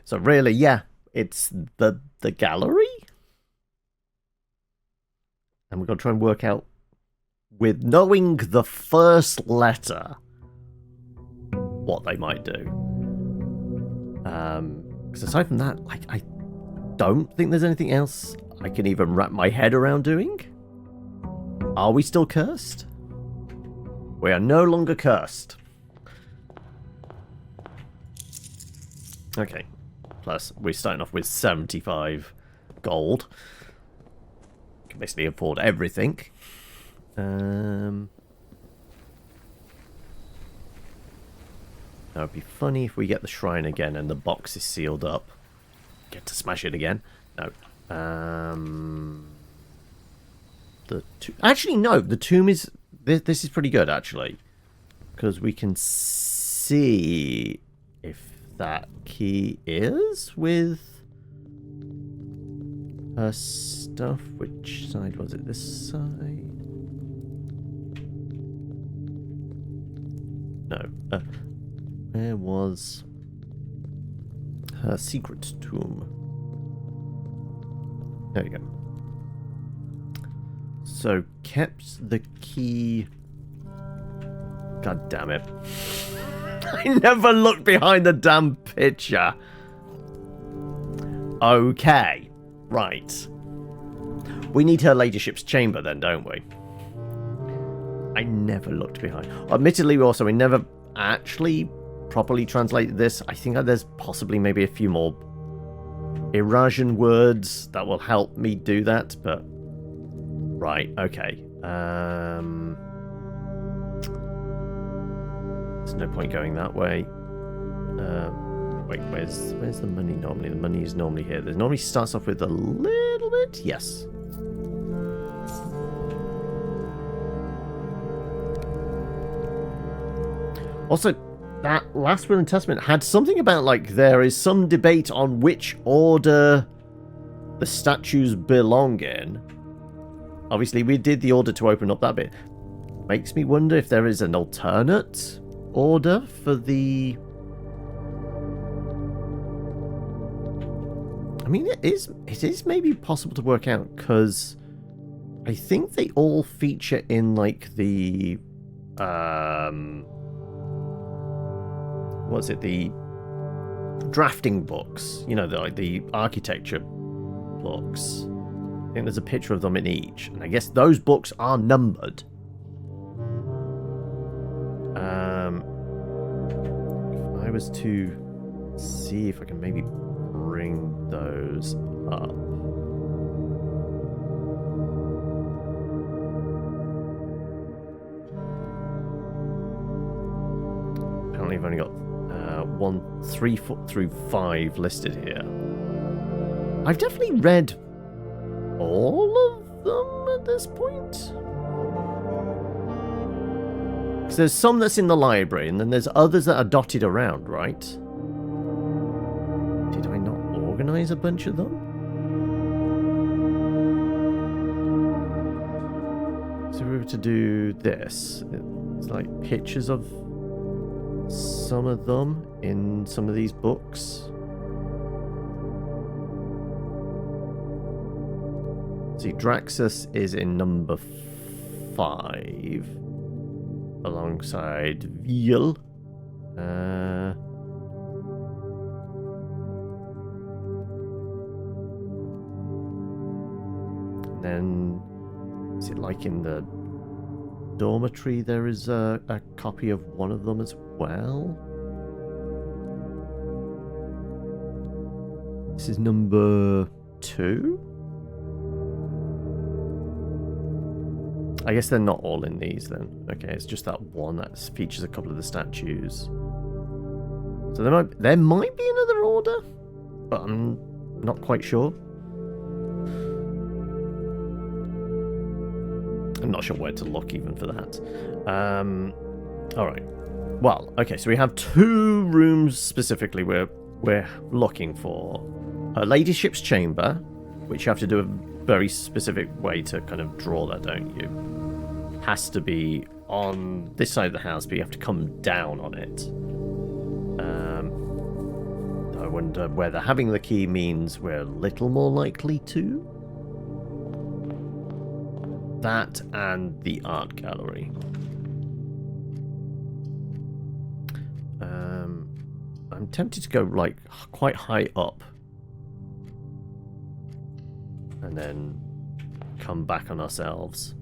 So really, yeah, it's the gallery. And we've got to try and work out, with knowing the first letter, what they might do. Because aside from that, I don't think there's anything else I can even wrap my head around doing. Are we still cursed? We are no longer cursed. Okay. Plus, we're starting off with 75 gold. Can basically afford everything. That would be funny if we get the shrine again and the box is sealed up. Get to smash it again. No. Actually, no. The tomb is... This is pretty good, actually. Because we can see if that key is with her stuff. Which side was it? This side? No. Where was her secret tomb? There you go. So, kept the key... God damn it. I never looked behind the damn picture. Okay. Right. We need her ladyship's chamber then, don't we? I never looked behind. Admittedly, we never actually properly translated this. I think there's possibly maybe a few more Irasian words that will help me do that, but... Right, okay. There's no point going that way. Wait, where's the money normally? The money is normally here. It normally starts off with a little bit. Yes. Also, that last will and testament had something about, like, there is some debate on which order the statues belong in. Obviously, we did the order to open up that bit. Makes me wonder if there is an alternate order for the... I mean, it is maybe possible to work out, because I think they all feature in, like, the... what's it? The drafting books. You know, the architecture books. I think there's a picture of them in each. And I guess those books are numbered. If I was to see if I can maybe bring those up. Apparently I've only got 3 through 5 listed here. I've definitely read all of them at this point. So there's some that's in the library, and then there's others that are dotted around, right? Did I not organize a bunch of them? So if we were to do this, it's like pictures of some of them in some of these books. See, Draxus is in number 5 alongside Viel. Then, is it like in the dormitory there is a copy of one of them as well? This is number 2? I guess they're not all in these then. Okay, it's just that one that features a couple of the statues. So there might be another order, but I'm not quite sure. I'm not sure where to look even for that. Alright. Well, okay, so we have 2 rooms specifically we're looking for. Her ladyship's chamber, which you have to do a very specific way to kind of draw that, don't you? Has to be on this side of the house, but you have to come down on it. wonder whether having the key means we're a little more likely to. That and the art gallery. I'm tempted to go like quite high up and then come back on ourselves.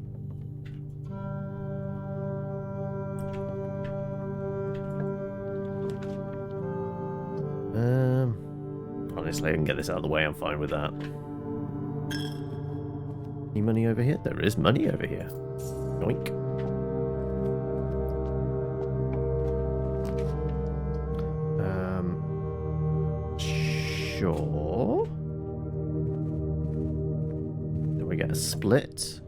Honestly, I can get this out of the way. I'm fine with that. Any money over here? There is money over here. Yoink. Sure. Do we get a split?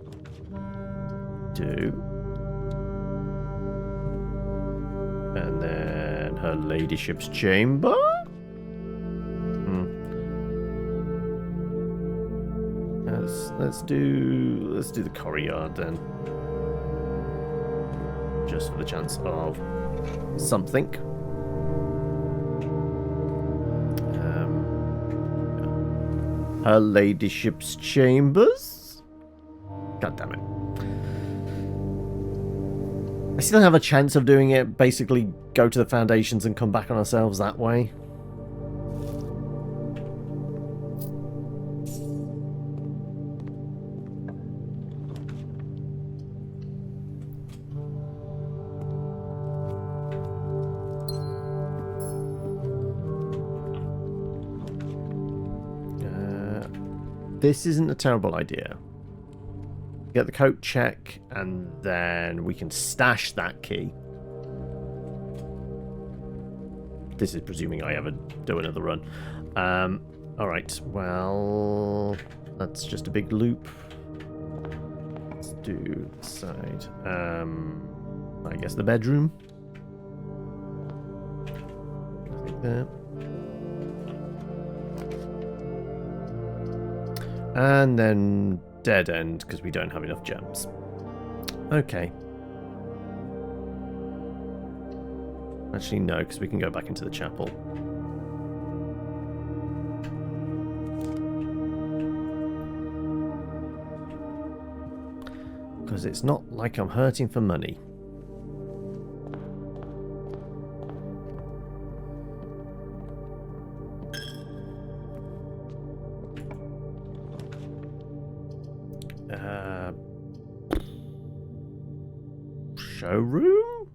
Do. And then her ladyship's chamber? Let's do the courtyard then. Just for the chance of something. Her ladyship's chambers? God damn it. I still have a chance of doing it. Basically, go to the foundations and come back on ourselves that way. This isn't a terrible idea. Get the coat check, and then we can stash that key. This is presuming I ever do another run. Alright, well, that's just a big loop. Let's do the side. I guess the bedroom. Nothing there. And then dead end, because we don't have enough gems. Okay. Actually, no, because we can go back into the chapel. Because it's not like I'm hurting for money. Showroom?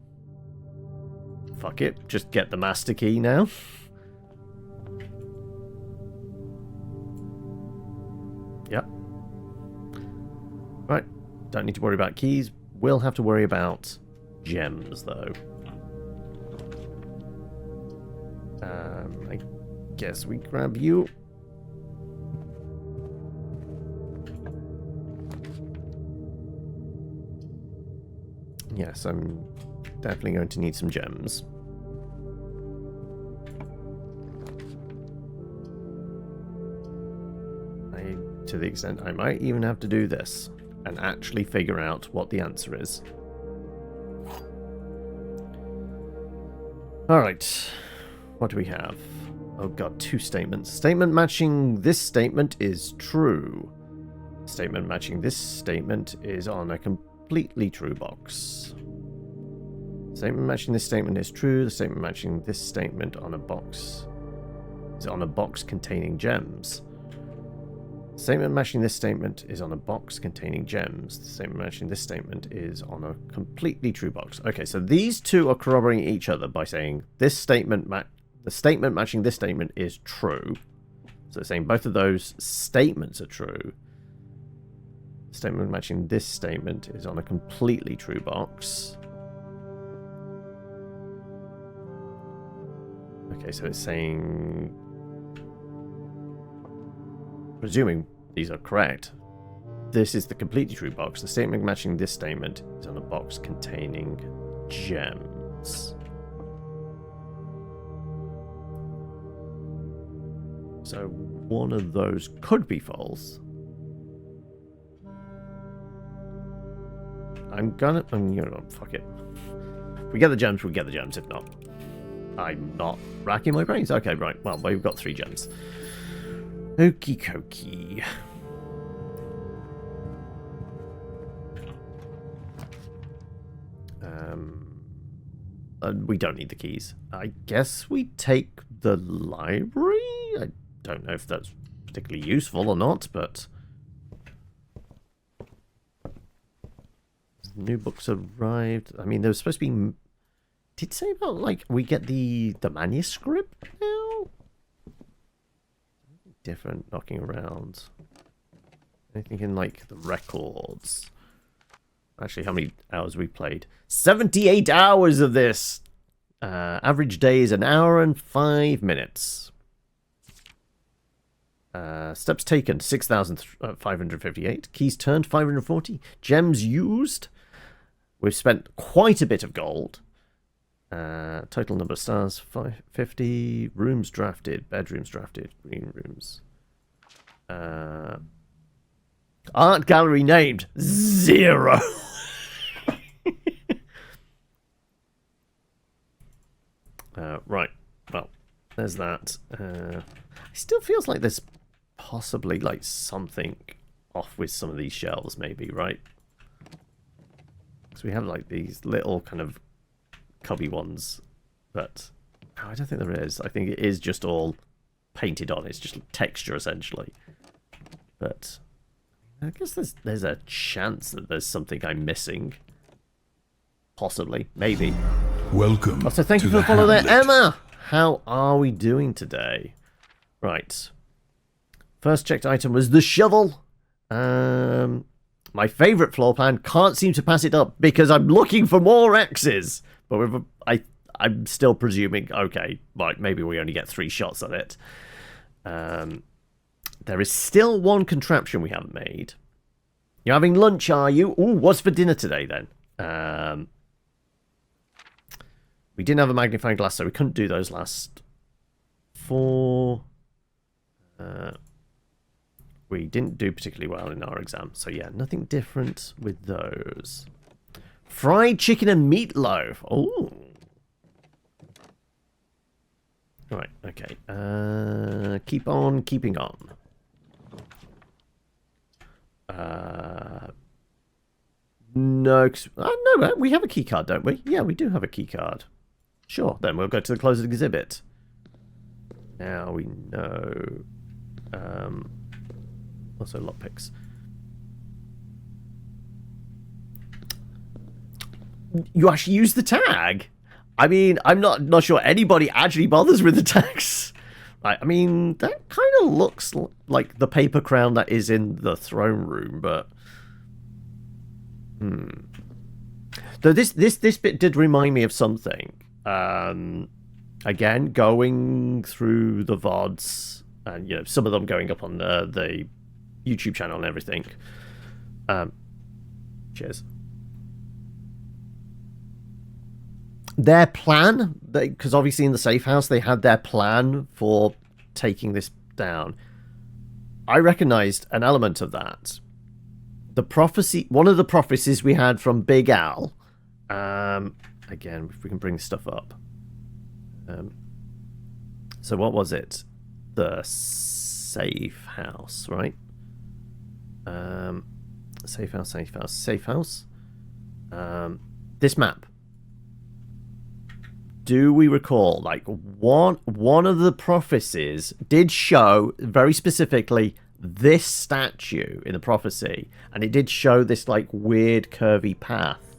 Fuck it, just get the master key now. Yep. Right, don't need to worry about keys. We'll have to worry about gems, though. I guess we grab you. Yes, I'm definitely going to need some gems. To the extent I might even have to do this and actually figure out what the answer is. Alright, what do we have? Oh god, 2 statements. Statement matching this statement is true. Statement matching this statement is on a completely true box. Statement matching this statement is true. The statement matching this statement on a box is on a box containing gems. The statement matching this statement is on a box containing gems. The statement matching this statement is on a completely true box. Okay, so these two are corroborating each other by saying this statement the statement matching this statement is true. So they're saying both of those statements are true. Statement matching this statement is on a completely true box. Okay, so it's saying, presuming these are correct, this is the completely true box. The statement matching this statement is on a box containing gems. So one of those could be false. You know, fuck it. If we get the gems, we get the gems. If not, I'm not racking my brains. Okay, right. Well, we've got 3 gems. Okie dokie. We don't need the keys. I guess we take the library? I don't know if that's particularly useful or not, but... New books arrived. I mean, there was supposed to be... Did it say about, like, we get the manuscript now? Different, knocking around. Anything in, like, the records? Actually, how many hours we played? 78 hours of this! Average day is 1 hour and 5 minutes. Steps taken, 6,558. Keys turned, 540. Gems used. We've spent quite a bit of gold. Total number of stars, 550. Rooms drafted, bedrooms drafted, green rooms. Art gallery named 0. Right, well, there's that. It still feels like there's possibly like something off with some of these shelves, maybe, right? Because we have like these little kind of cubby ones, but no, I don't think there is. I think it is just all painted on. It's just texture essentially. But I guess there's a chance that there's something I'm missing. Possibly, maybe. Welcome. Also, thank you for the follow there, Emma. How are we doing today? Right. First checked item was the shovel. My favourite floor plan. Can't seem to pass it up because I'm looking for more X's. But I'm still presuming, okay, right, maybe we only get 3 shots at it. There is still one contraption we haven't made. You're having lunch, are you? Ooh, what's for dinner today, then? We didn't have a magnifying glass, so we couldn't do those last 4. We didn't do particularly well in our exam. So, yeah, nothing different with those. Fried chicken and meatloaf. Oh. Right, okay. Keep on keeping on. No, no, we have a key card, don't we? Yeah, we do have a key card. Sure, then we'll go to the closed exhibit. Now we know. Also lockpicks. You actually use the tag? I mean, I'm not sure anybody actually bothers with the tags. Right, I mean, that kind of looks like the paper crown that is in the throne room, but... Though this bit did remind me of something. Again, going through the VODs, and you know, some of them going up on the YouTube channel and everything. Cheers. Their plan, because obviously in the safe house they had their plan for taking this down. I recognized an element of that. The prophecy, one of the prophecies we had from Big Al. Again, if we can bring stuff up. So what was it? The safe house, right? Safe house. This map. Do we recall, like, one of the prophecies did show very specifically this statue in the prophecy, and it did show this, like, weird curvy path.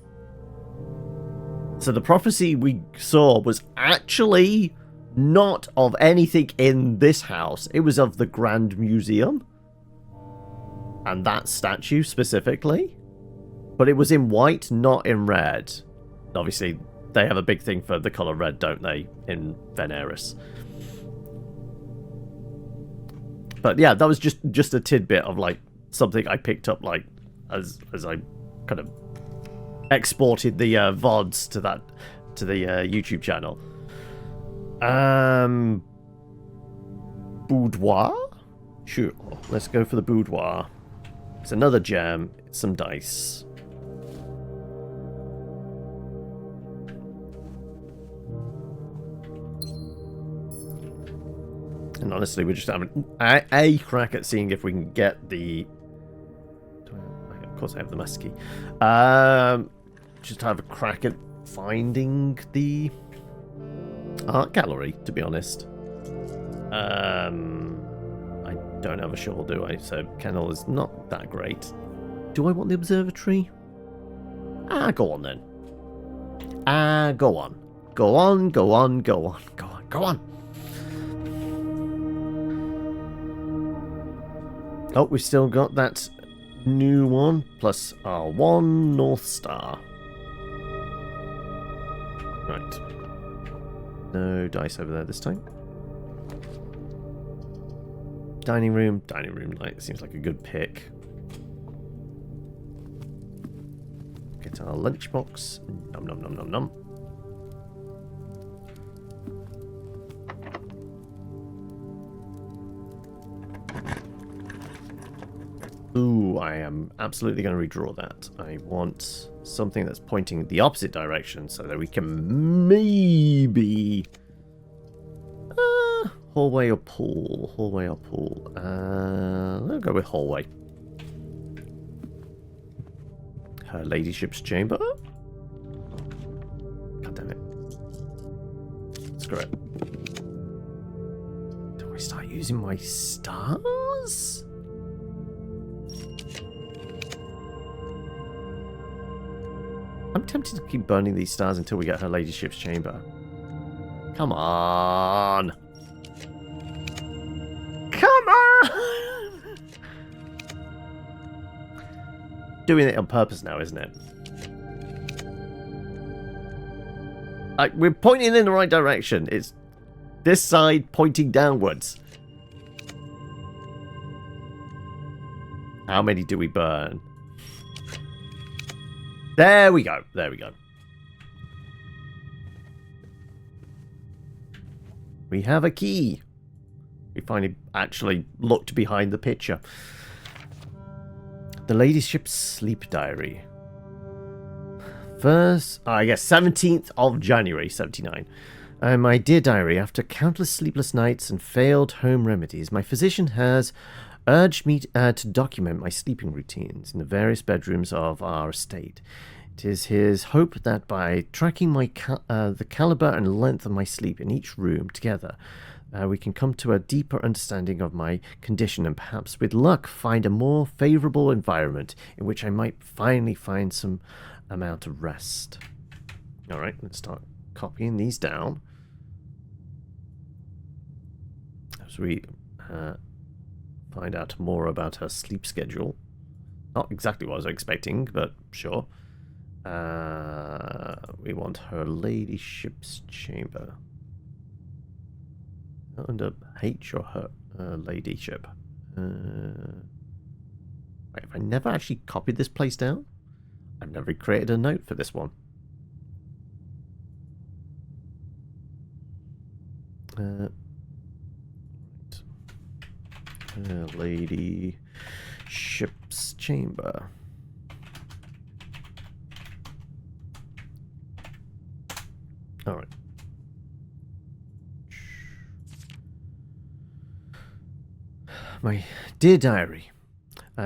So the prophecy we saw was actually not of anything in this house. It was of the Grand Museum. And that statue specifically. But it was in white, not in red. Obviously, they have a big thing for the colour red, don't they, in Veneris. But yeah, that was just a tidbit of, like, something I picked up, like, as I kind of exported the VODs to the YouTube channel. Boudoir? Sure, let's go for the boudoir. It's another gem, it's some dice. And honestly, we're just having a crack at seeing if we can get the... Of course I have the master key. Just have a crack at finding the art gallery, to be honest. I don't have a shovel, do I? So Kennel is not that great. Do I want the observatory? Go on then. Go on. Go on, go on, go on, go on, go on. Oh, we've still got that new one, plus our one North Star. Right. No dice over there this time. Dining room light seems like a good pick. Get our lunchbox. Nom nom nom nom nom. Ooh, I am absolutely going to redraw that. I want something that's pointing the opposite direction so that we can maybe... hallway or pool? Hallway or pool? I'll go with hallway. Her ladyship's chamber? God damn it. Screw it. Do I start using my stars? I'm tempted to keep burning these stars until we get her ladyship's chamber. Come on! Come on! Doing it on purpose now, isn't it? We're pointing in the right direction. It's this side pointing downwards. How many do we burn? There we go. There we go. We have a key. We finally actually looked behind the picture. The ladyship's sleep diary. First, I guess 17th of January, 79. My dear diary, after countless sleepless nights and failed home remedies, my physician has urged me to document my sleeping routines in the various bedrooms of our estate. It is his hope that by tracking the caliber and length of my sleep in each room together, we can come to a deeper understanding of my condition and perhaps, with luck, find a more favourable environment in which I might finally find some amount of rest. Alright, let's start copying these down. As we find out more about her sleep schedule. Not exactly what I was expecting, but sure. We want her ladyship's chamber. Under H or her ladyship. Wait, have I never actually copied this place down? I've never created a note for this one. Ladyship's chamber. All right. My dear diary,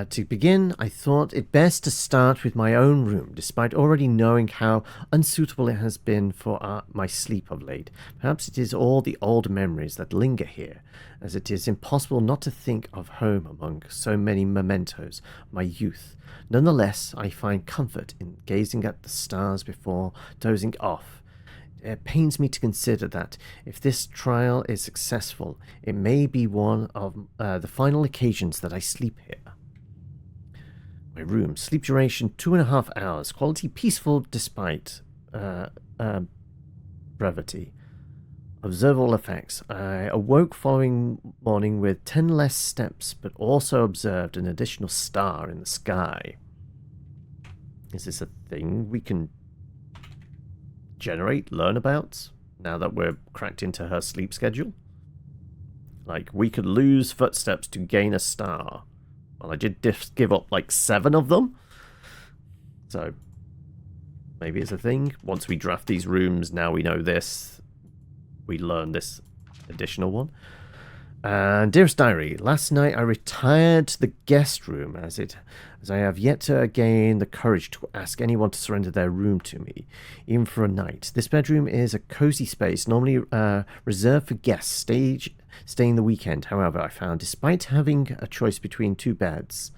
to begin, I thought it best to start with my own room, despite already knowing how unsuitable it has been for my sleep of late. Perhaps it is all the old memories that linger here, as it is impossible not to think of home among so many mementos of my youth. Nonetheless, I find comfort in gazing at the stars before dozing off. It pains me to consider that if this trial is successful, it may be one of the final occasions that I sleep here. My room, sleep duration 2.5 hours, quality peaceful despite brevity. Observable effects. I awoke following morning with 10 less steps, but also observed an additional star in the sky. Is this a thing we can learn about, now that we're cracked into her sleep schedule? Like, we could lose footsteps to gain a star. Well, I did give up like 7 of them. So, maybe it's a thing. Once we draft these rooms, now we know this. We learn this additional one. Dearest Diary, last night I retired to the guest room as I have yet to gain the courage to ask anyone to surrender their room to me, even for a night. This bedroom is a cozy space, normally reserved for guests staying the weekend. However, I found, despite having a choice between two beds,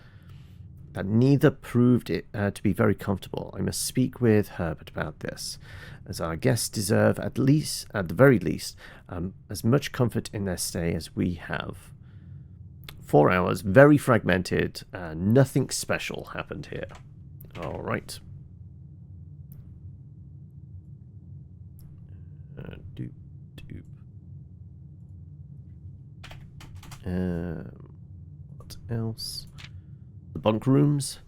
that neither proved it to be very comfortable. I must speak with Herbert about this, as our guests deserve, at the very least, as much comfort in their stay as we have. 4 hours, very fragmented, nothing special happened here. All right. What else? The bunk rooms.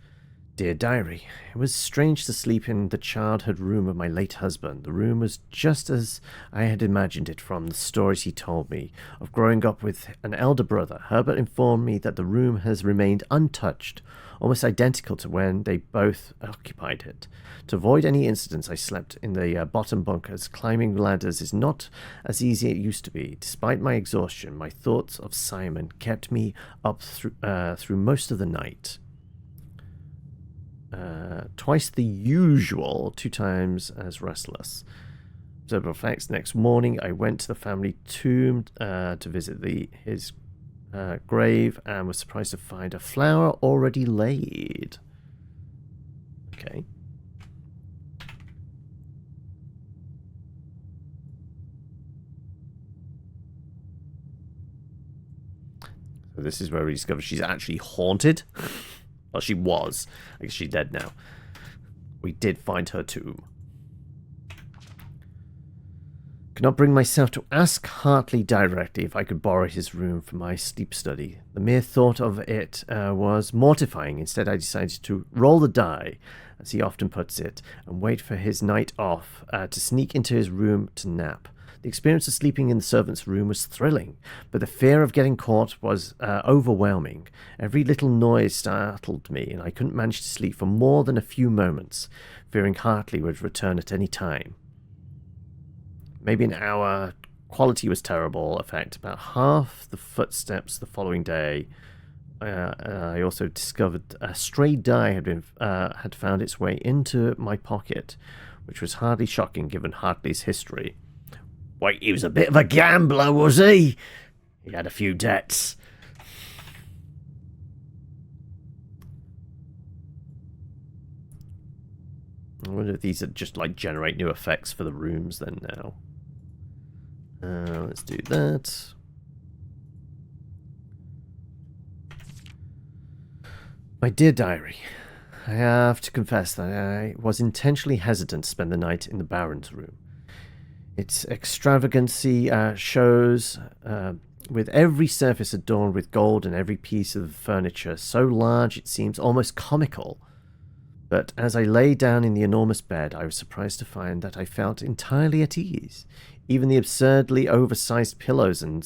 Dear Diary, it was strange to sleep in the childhood room of my late husband. The room was just as I had imagined it from the stories he told me of growing up with an elder brother. Herbert informed me that the room has remained untouched, almost identical to when they both occupied it. To avoid any incidents, I slept in the bottom bunk, as climbing ladders is not as easy as it used to be. Despite my exhaustion, my thoughts of Simon kept me up through most of the night. Twice the usual, 2 times as restless. Observable facts. Next morning, I went to the family tomb to visit his grave and was surprised to find a flower already laid. Okay. So this is where we discover she's actually haunted. Well, she was. I guess she's dead now. We did find her tomb. Could not bring myself to ask Hartley directly if I could borrow his room for my sleep study. The mere thought of it was mortifying. Instead, I decided to roll the die, as he often puts it, and wait for his night off to sneak into his room to nap. The experience of sleeping in the servants' room was thrilling, but the fear of getting caught was overwhelming. Every little noise startled me, and I couldn't manage to sleep for more than a few moments, fearing Hartley would return at any time. Maybe an hour. Quality was terrible. Effect about half the footsteps the following day. I also discovered a stray die had found its way into my pocket, which was hardly shocking given Hartley's history. Wait, he was a bit of a gambler, was he? He had a few debts. I wonder if these are just like generate new effects for the rooms then now. Let's do that. My dear diary, I have to confess that I was intentionally hesitant to spend the night in the Baron's room. Its extravagancy shows, with every surface adorned with gold and every piece of furniture so large it seems almost comical. But as I lay down in the enormous bed, I was surprised to find that I felt entirely at ease. Even the absurdly oversized pillows and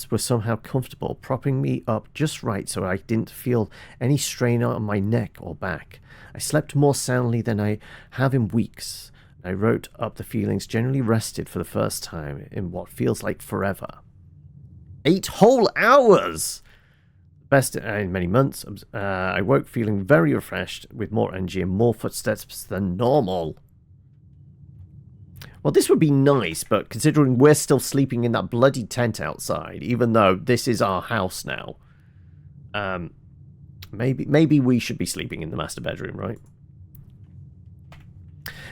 were somehow comfortable, propping me up just right so I didn't feel any strain on my neck or back. I slept more soundly than I have in weeks. I wrote up the feelings, generally rested for the first time in what feels like forever. 8 whole hours! Best in many months. I woke feeling very refreshed, with more energy and more footsteps than normal. Well, this would be nice, but considering we're still sleeping in that bloody tent outside, even though this is our house now, maybe we should be sleeping in the master bedroom, right?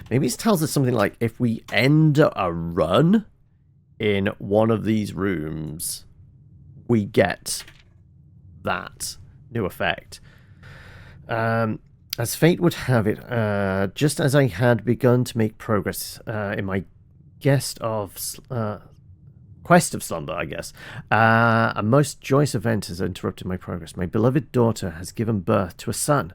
Maybe it tells us something like, if we end a run in one of these rooms, we get that new effect. As fate would have it, just as I had begun to make progress in my quest of slumber, I guess, a most joyous event has interrupted my progress. My beloved daughter has given birth to a son,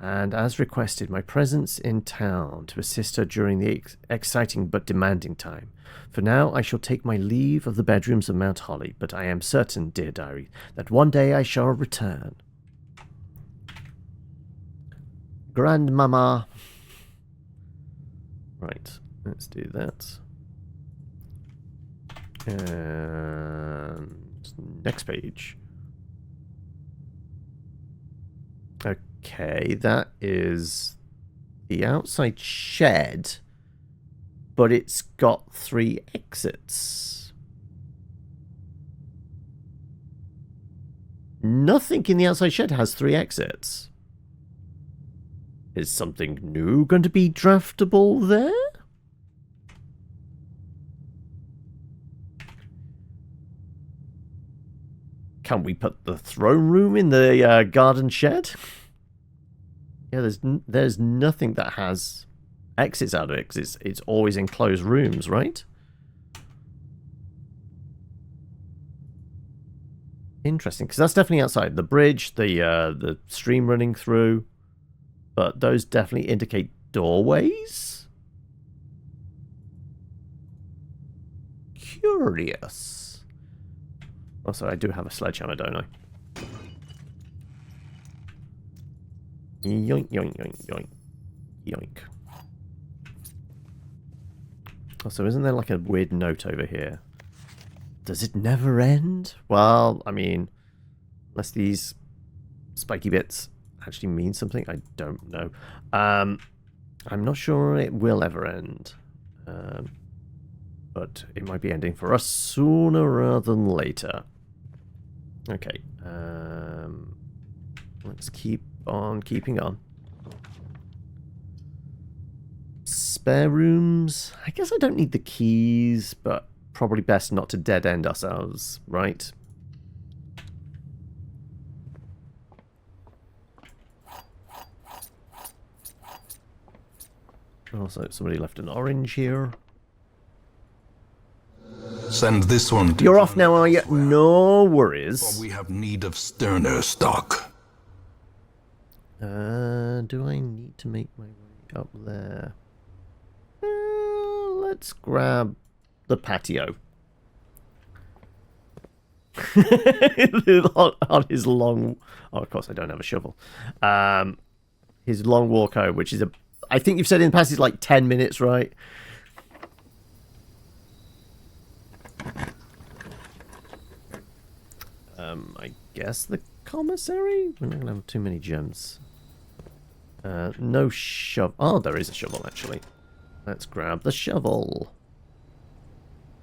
and as requested, my presence in town to assist her during the exciting but demanding time. For now, I shall take my leave of the bedrooms of Mount Holly, but I am certain, dear diary, that one day I shall return. Grandmama. Right, let's do that. And next page. Okay, that is the outside shed, but it's got 3 exits. Nothing in the outside shed has 3 exits. Is something new going to be draftable there? Can we put the throne room in the garden shed? Yeah, there's nothing that has exits out of it, because it's always enclosed rooms, right? Interesting, because that's definitely outside. The bridge, the stream running through, but those definitely indicate doorways? Curious. Also, I do have a sledgehammer, don't I? Yoink, yoink, yoink, yoink. Yoink. Also, isn't there like a weird note over here? Does it never end? Well, I mean, unless these spiky bits actually mean something, I don't know. I'm not sure it will ever end. But it might be ending for us sooner rather than later. Okay. Let's keep on keeping on. Spare rooms. I guess I don't need the keys, but probably best not to dead end ourselves, right? Also, somebody left an orange here. Send this one to You're off now, are you? No worries. we have need of sterner stock. Do I need to make my way up there? Let's grab the patio. On his long... Oh, of course, I don't have a shovel. His long walk home, which is I think you've said in the past it's like 10 minutes, right? I guess the commissary? We're not going to have too many gems. No shovel. Oh, there is a shovel, actually. Let's grab the shovel.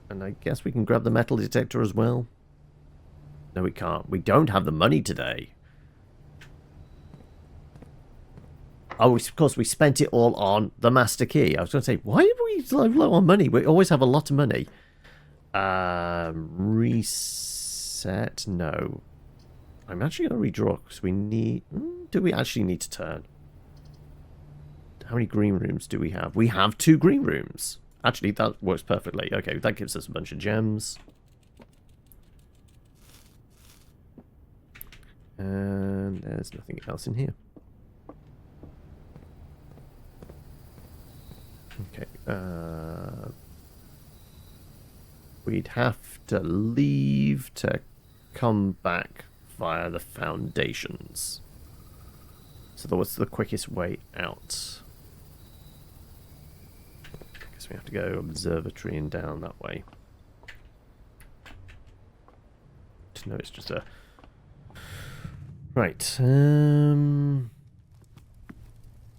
And I guess we can grab the metal detector as well. No, we can't. We don't have the money today. Oh, of course, we spent it all on the master key. I was going to say, why are we so low on money? We always have a lot of money. Reset? No. I'm actually going to redraw because we need... Do we actually need to turn? How many green rooms do we have? We have 2 green rooms. Actually, that works perfectly. Okay, that gives us a bunch of gems. And there's nothing else in here. Okay. We'd have to leave to come back via the foundations. So what's the quickest way out? I guess we have to go observatory and down that way. No, it's just a... Right.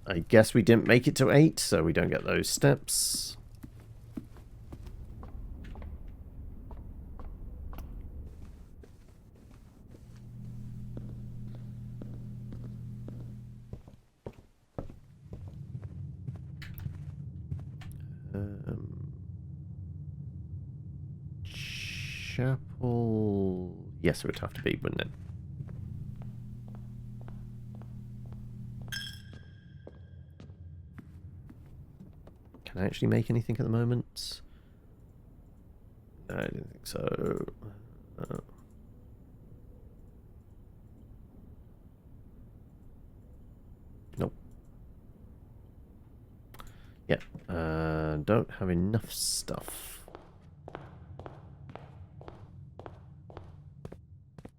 I guess we didn't make it to 8, so we don't get those steps. Chapel... Yes, it would have to be, wouldn't it? Can I actually make anything at the moment? No, I didn't think so. Nope. Yeah, don't have enough stuff.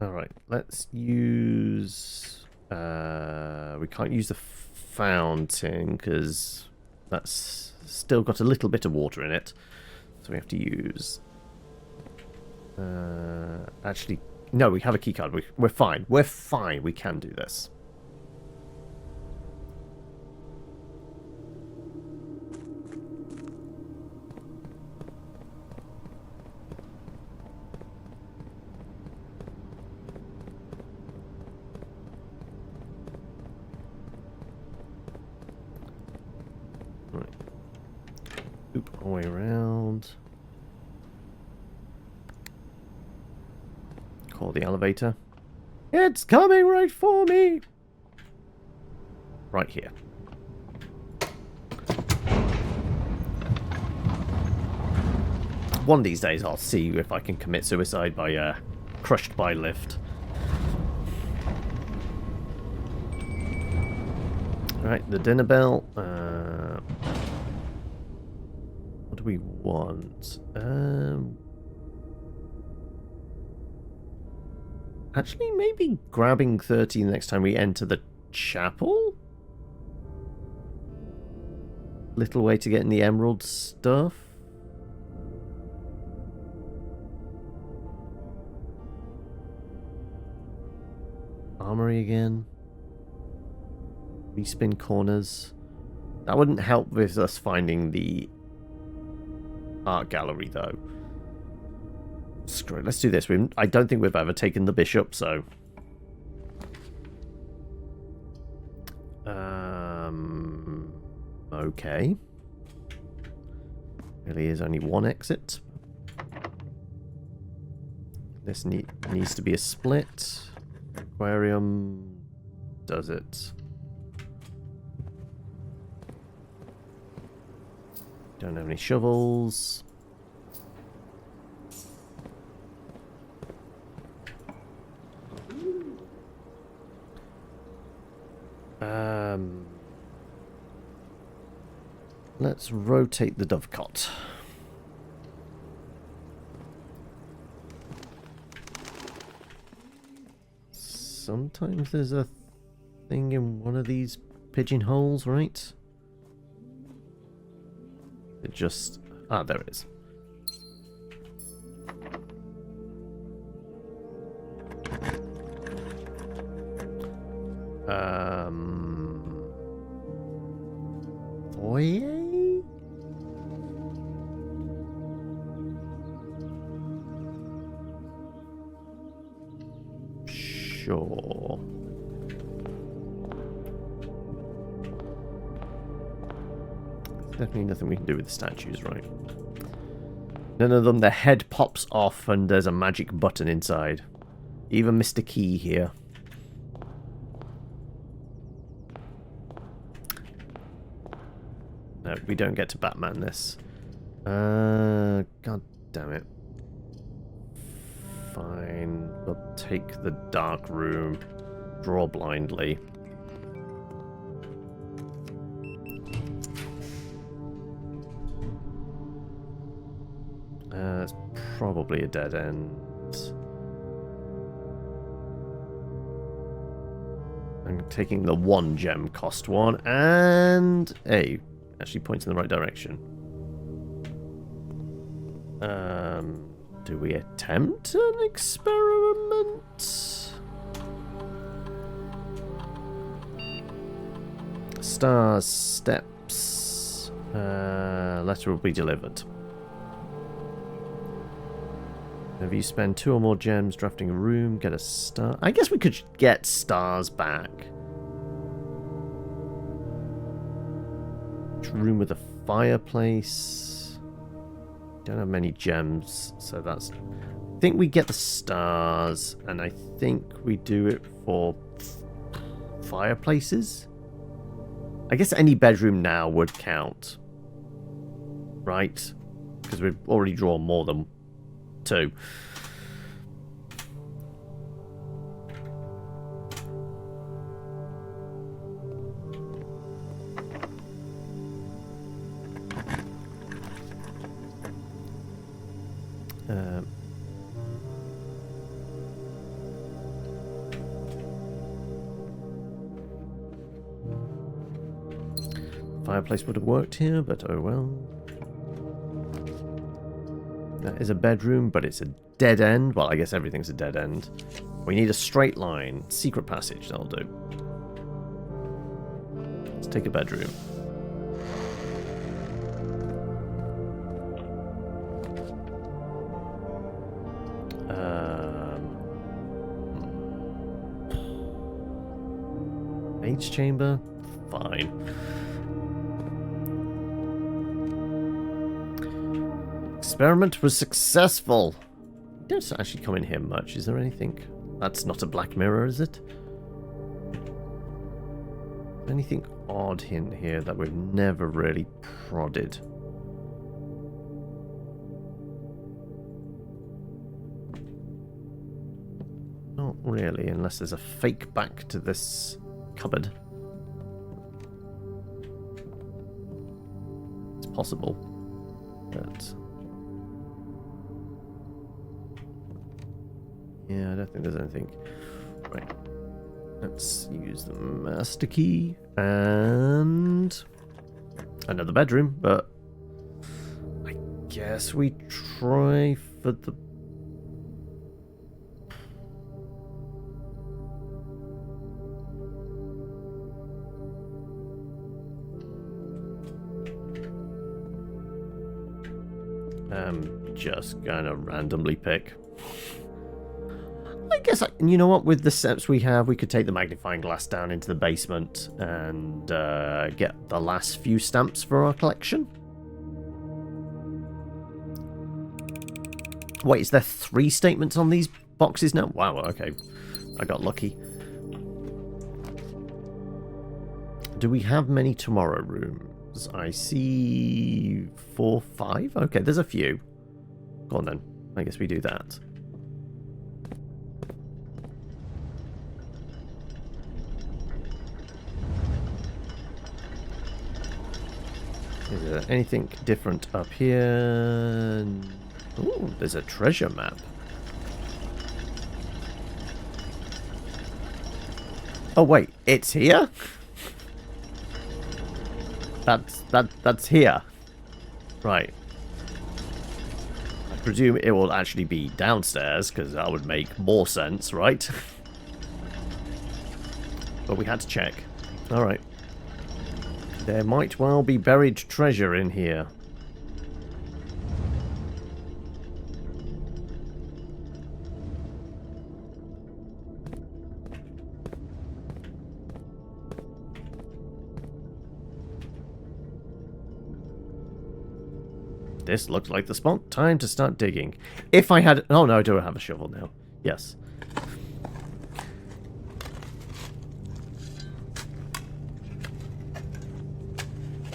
Alright, let's use... we can't use the fountain because that's still got a little bit of water in it. So we have to use... actually, No, we have a keycard. We're fine. We're fine. We can do this. Right. Loop all the way around. Call the elevator. It's coming right for me! Right here. One of these days I'll see if I can commit suicide by crushed by lift. Right, the dinner bell. What do we want? Actually, maybe grabbing 30 next time we enter the chapel? Little way to get in the emerald stuff. Armory again. Respin corners. That wouldn't help with us finding the art gallery, though. Screw it, let's do this. I don't think we've ever taken the bishop, so... Okay. Really is only one exit. This needs to be a split. Aquarium does it. Don't have any shovels. Let's rotate the dovecot. Sometimes there's a thing in one of these pigeonholes, right? It just... Ah, there it is. Foyer? Sure. Definitely nothing we can do with the statues, right? None of them, their head pops off and there's a magic button inside. Even Mr. Key here. No, we don't get to Batman this. God damn it. Fine. We'll take the dark room. Draw blindly. It's probably a dead end. I'm taking the 1 gem cost one, and hey, actually points in the right direction. Do we attempt an experiment? Stars, steps. Letter will be delivered. If you spend 2 or more gems drafting a room, get a star. I guess we could get stars back. Room with a fireplace. Don't have many gems, so that's... I think we get the stars, and I think we do it for fireplaces. I guess any bedroom now would count. Right? Because we've already drawn more than 2. Fireplace would have worked here, but oh well. That is a bedroom, but it's a dead end. Well, I guess everything's a dead end. We need a straight line. Secret passage, that'll do. Let's take a bedroom. Maid's chamber? Fine. Experiment was successful. It doesn't actually come in here much. Is there anything? That's not a black mirror, is it? Anything odd in here that we've never really prodded? Not really, unless there's a fake back to this cupboard. It's possible, but yeah, I don't think there's anything. Right, let's use the master key and another bedroom, but I guess we try for the just gonna randomly pick. I guess, you know what, with the steps we have, we could take the magnifying glass down into the basement and get the last few stamps for our collection. Wait, is there 3 statements on these boxes now? Wow, okay. I got lucky. Do we have many tomorrow rooms? I see 4, 5. Okay, there's a few. Go on then. I guess we do that. Is there anything different up here? Ooh, there's a treasure map. Oh wait, it's here? That's here. Right. I presume it will actually be downstairs, because that would make more sense, right? But we had to check. Alright. There might well be buried treasure in here. This looks like the spot. Time to start digging. If I had... Oh, no, I do have a shovel now. Yes.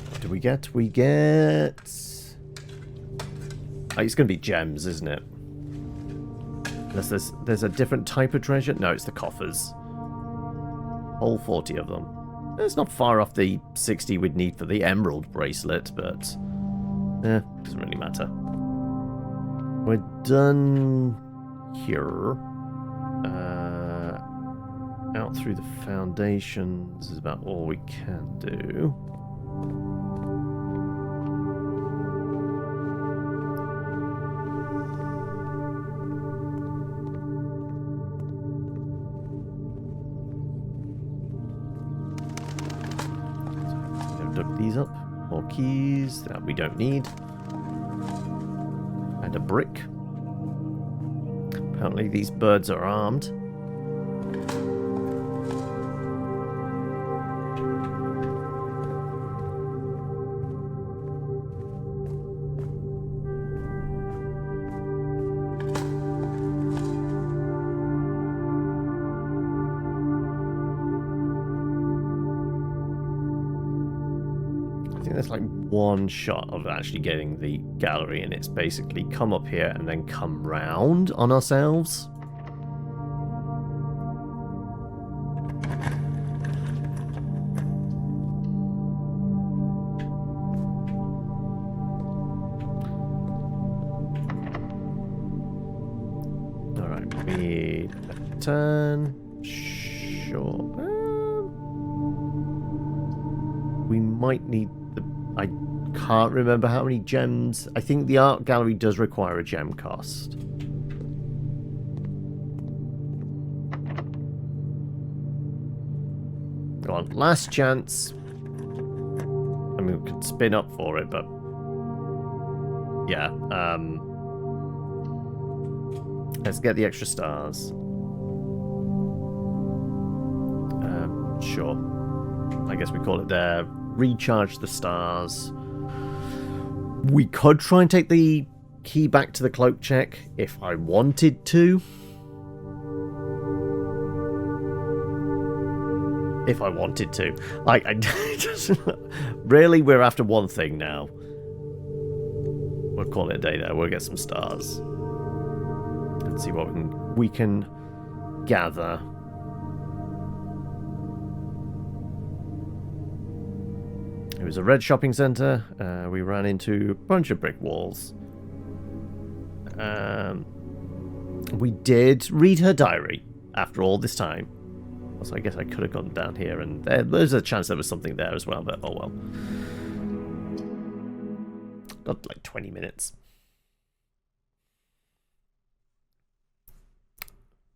What do we get? We get... Oh, it's going to be gems, isn't it? Unless there's a different type of treasure. No, it's the coffers. All 40 of them. It's not far off the 60 we'd need for the emerald bracelet, but... doesn't really matter. We're done here. Out through the foundations is about all we can do. Duck these up. More keys that we don't need. And a brick. Apparently these birds are armed. There's like one shot of actually getting the gallery, and it's basically come up here and then come round on ourselves. Alright, we need a turn. Sure. We might need... I can't remember how many gems. I think the art gallery does require a gem cost. Go on, last chance. I mean, we could spin up for it, but yeah. Let's get the extra stars. Sure. I guess we call it there. Recharge the stars. We could try and take the key back to the cloak check if I wanted to. If I wanted to. Like, really, we're after one thing now. We'll call it a day there. We'll get some stars. Let's see what we can gather. It was a red shopping centre. We ran into a bunch of brick walls. We did read her diary after all this time. So I guess I could have gone down here, and there's a chance there was something there as well, but oh well. Not like 20 minutes.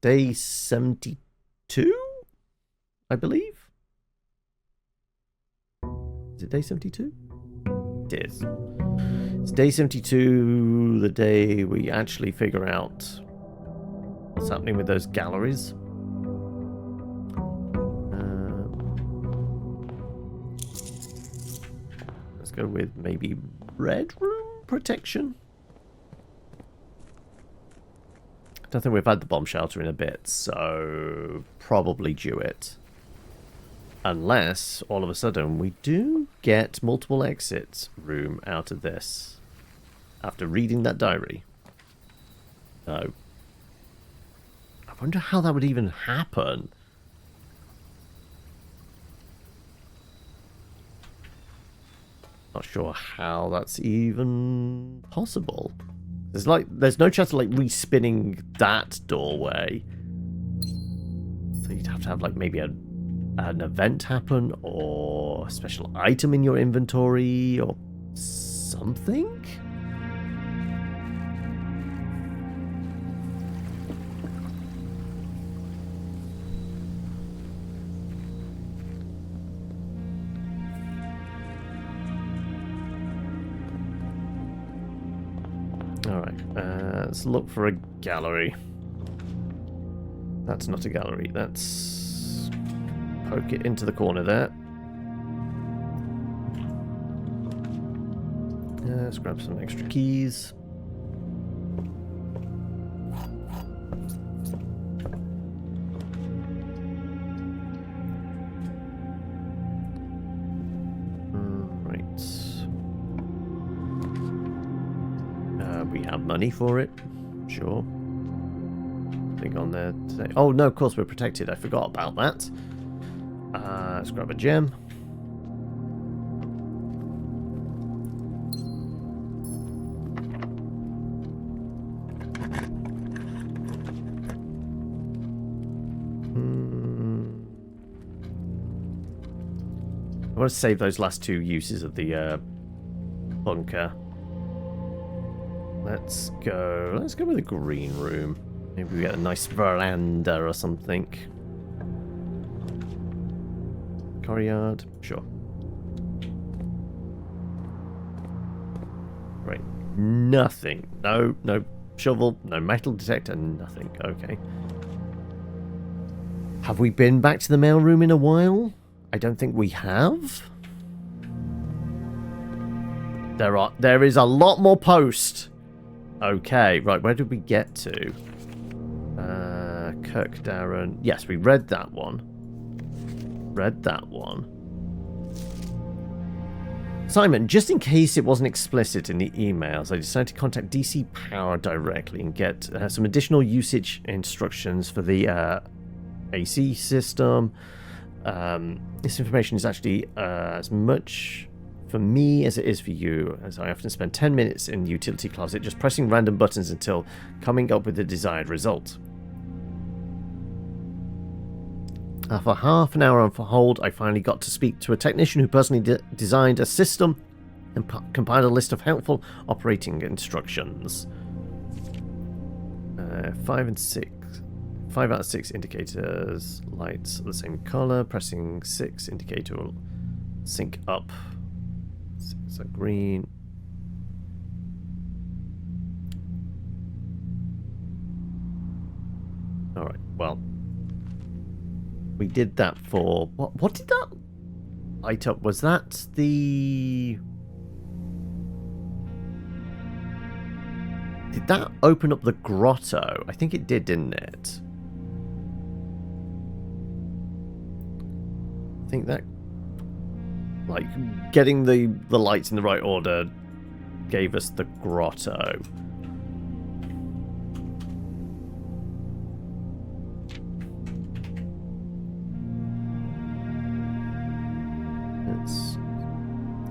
Day 72, I believe. Is it day 72? It is. It's day 72, the day we actually figure out what's happening with those galleries. Let's go with maybe red room protection. I don't think we've had the bomb shelter in a bit, so probably do it. Unless, all of a sudden, we do get multiple exits room out of this. After reading that diary. No. I wonder how that would even happen. Not sure how that's even possible. There's no chance of like respinning that doorway. So you'd have to have like maybe an event happen or a special item in your inventory or something? Alright, let's look for a gallery. That's not a gallery, that's... Poke it into the corner there. Let's grab some extra keys. Right. We have money for it. Sure. Nothing on there today. Oh no, of course we're protected. I forgot about that. Let's grab a gem. I want to save those last two uses of the bunker. Let's go with a green room. Maybe we get a nice veranda or something. Courtyard, sure. Right, nothing. No shovel, no metal detector, nothing. Okay. Have we been back to the mailroom in a while? I don't think we have. There is a lot more post. Okay, right, where did we get to? Kirk Darren. Yes, we read that one. Simon, just in case it wasn't explicit in the emails, I decided to contact DC Power directly and get some additional usage instructions for the AC system. This information is actually as much for me as it is for you, as I often spend 10 minutes in the utility closet just pressing random buttons until coming up with the desired result. After half an hour on hold, I finally got to speak to a technician who personally designed a system and compiled a list of helpful operating instructions. 5 and 6. 5 out of 6 indicators, lights are the same color. Pressing 6 indicator will sync up. So green. Alright, well. We did that for... What did that light up? Was that the... Did that open up the grotto? I think it did, didn't it? I think that... Like, getting the lights in the right order gave us the grotto.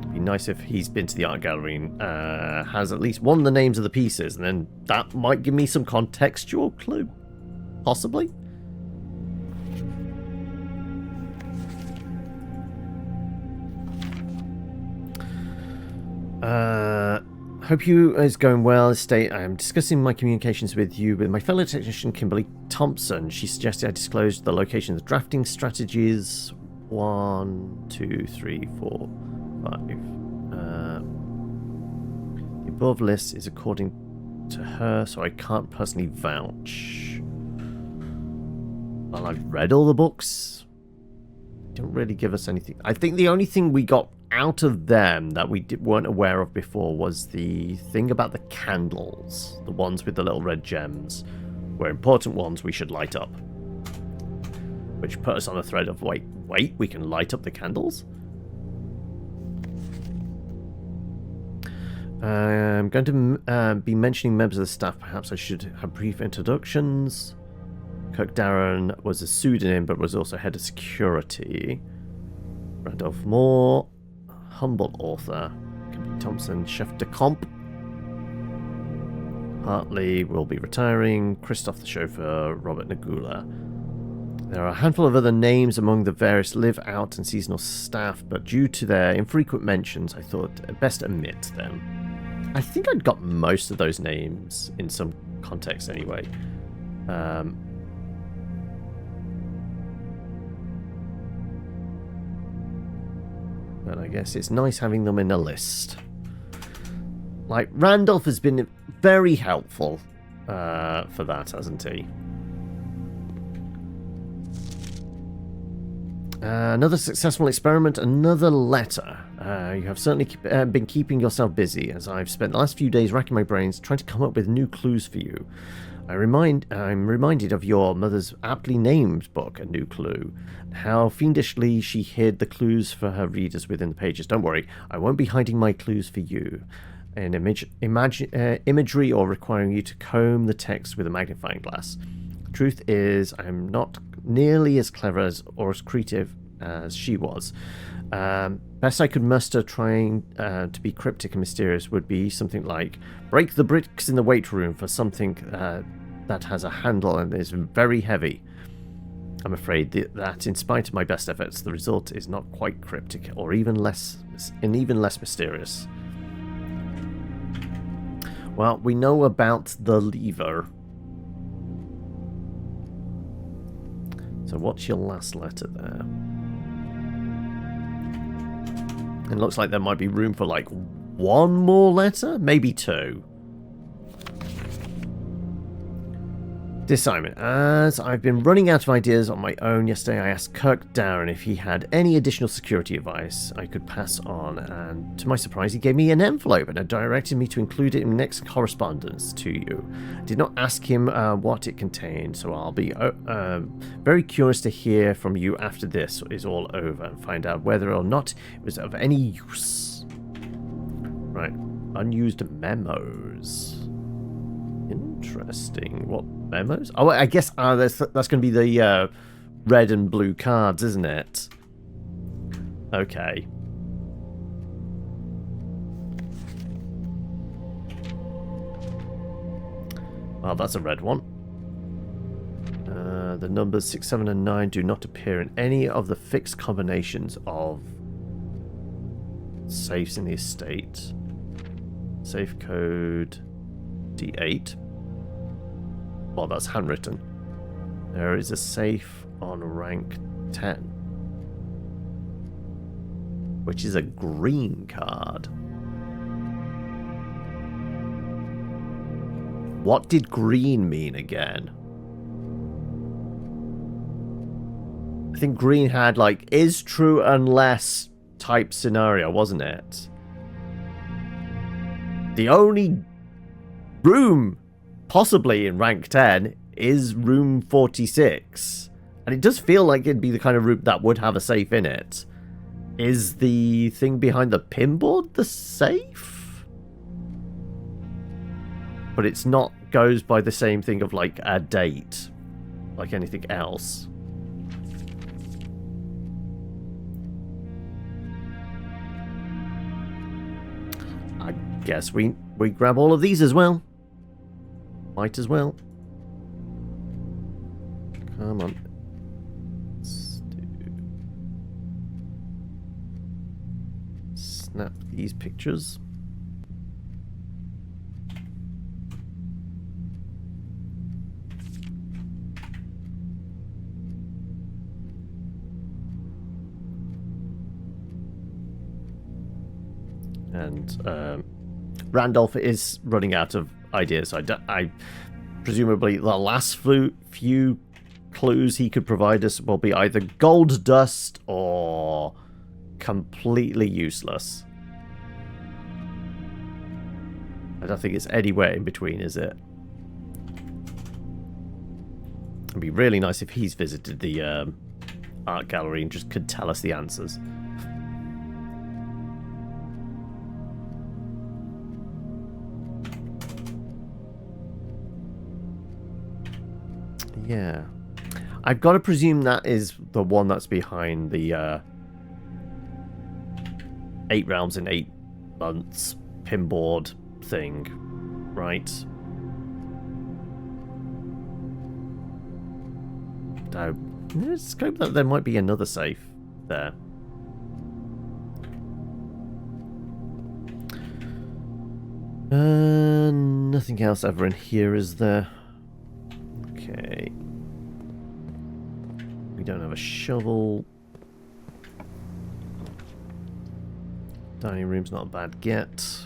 It'd be nice if he's been to the art gallery and has at least one of the names of the pieces, and then that might give me some contextual clue. Possibly? Hope you is going well. I am discussing my communications with you with my fellow technician Kimberly Thompson. She suggested I disclose the location of the drafting strategies. 1, 2, 3, 4, 5. The above list is according to her, so I can't personally vouch. Well, I've read all the books. They don't really give us anything. I think the only thing we got out of them that we weren't aware of before was the thing about the candles. The ones with the little red gems were important ones we should light up. Which put us on the thread of, wait, we can light up the candles? I'm going to be mentioning members of the staff. Perhaps I should have brief introductions. Kirk Darren was a pseudonym, but was also head of security. Randolph Moore, humble author. Kimberly Thompson, chef de comp. Hartley will be retiring. Christoph the chauffeur. Robert Nagula. There are a handful of other names among the various live-out and seasonal staff, but due to their infrequent mentions, I thought I'd best omit them. I think I'd got most of those names in some context anyway. But I guess it's nice having them in a list. Like, Randolph has been very helpful for that, hasn't he? Another successful experiment, another letter. You have certainly been keeping yourself busy, as I've spent the last few days racking my brains trying to come up with new clues for you. I'm reminded of your mother's aptly named book, A New Clue. How fiendishly she hid the clues for her readers within the pages. Don't worry, I won't be hiding my clues for you. An imagery or requiring you to comb the text with a magnifying glass. Truth is, I'm not nearly as clever or as creative as she was. Best I could muster trying to be cryptic and mysterious would be something like, break the bricks in the weight room for something that has a handle and is very heavy. I'm afraid that in spite of my best efforts, the result is not quite cryptic or even less mysterious. Well, we know about the lever. So what's your last letter there? It looks like there might be room for like one more letter, maybe two. Dear Simon, as I've been running out of ideas on my own, yesterday I asked Kirk Darren if he had any additional security advice I could pass on, and to my surprise he gave me an envelope and directed me to include it in next correspondence to you. I did not ask him what it contained, so I'll be very curious to hear from you after this is all over and find out whether or not it was of any use. Right, unused memos. Interesting. What memos? Oh, I guess that's going to be the red and blue cards, isn't it? Okay. Well, that's a red one. The numbers 6, 7, and 9 do not appear in any of the fixed combinations of safes in the estate. Safe code D8. Well, that's handwritten. There is a safe on rank 10, which is a green card. What did green mean again? I think green had like is true unless type scenario, wasn't it? The only room possibly in rank 10 is room 46. And it does feel like it'd be the kind of room that would have a safe in it. Is the thing behind the pinboard the safe? But it's not goes by the same thing of like a date, like anything else. I guess we grab all of these as well. Might as well. Come on. Let's do... Snap these pictures. And Randolph is running out of ideas. I presumably the last few clues he could provide us will be either gold dust or completely useless. I don't think it's anywhere in between, is it? It'd be really nice if he's visited the art gallery and just could tell us the answers. Yeah. I've got to presume that is the one that's behind the 8 realms in 8 months pinboard thing, right? There's scope that there might be another safe there. Nothing else ever in here, is there? Okay. We don't have a shovel. Dining room's not a bad get.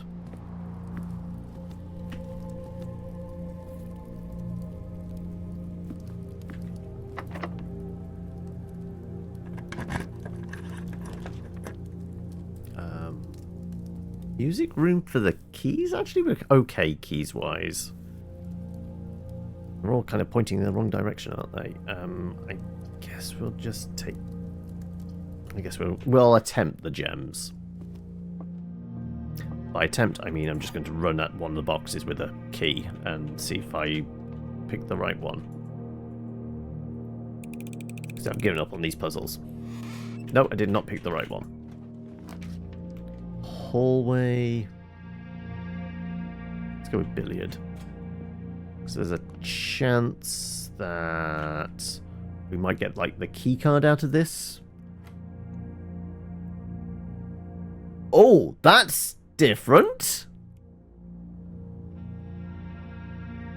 Music room for the keys? Actually, we're okay keys-wise. They're all kind of pointing in the wrong direction, aren't they? I guess we'll just take... I guess we'll attempt the gems. By attempt, I mean I'm just going to run at one of the boxes with a key and see if I pick the right one. Because I've given up on these puzzles. No, I did not pick the right one. Hallway. Let's go with billiard. So there's a chance that we might get like the key card out of this. Oh, that's different.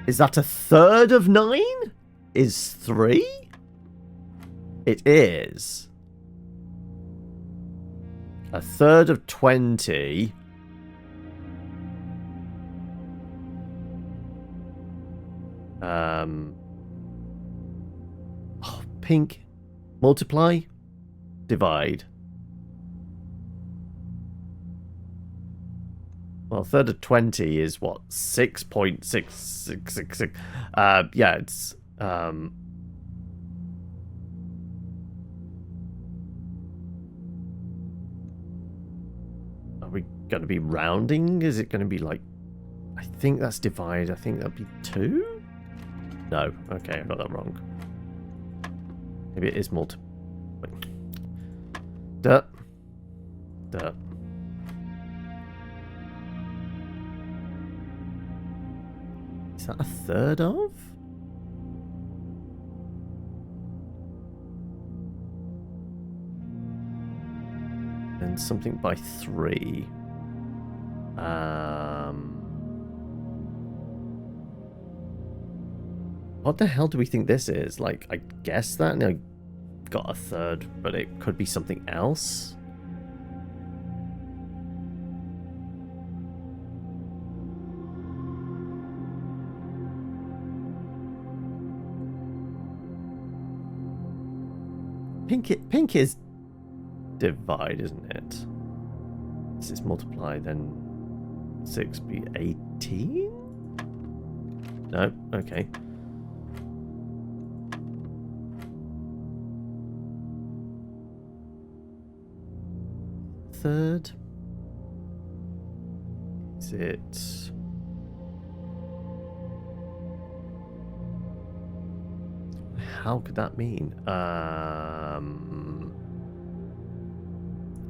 Is that a third of 9? Is 3? It is. A third of 20. Oh, pink. Multiply. Divide. Well, a third of 20 is what? 6.6666. Yeah, it's are we going to be rounding? Is it going to be like... I think that's divide. I think that'd be 2? No. Okay, I got that wrong. Maybe it is multi... Duh. Duh. Is that a third of? And something by 3. What the hell do we think this is? Like, I guess that? No, got a 3rd, but it could be something else. Pink is divide, isn't it? This is multiply, then 6 be 18? No, okay. Third? Is it... How could that mean?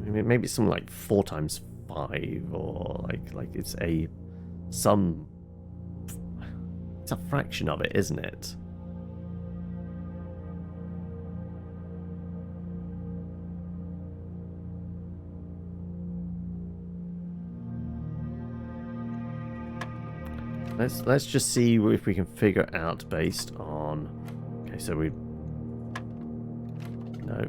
Maybe it's something like 4 times 5, or like it's a some. It's a fraction of it, isn't it? Let's just see if we can figure it out based on. Okay, so we no.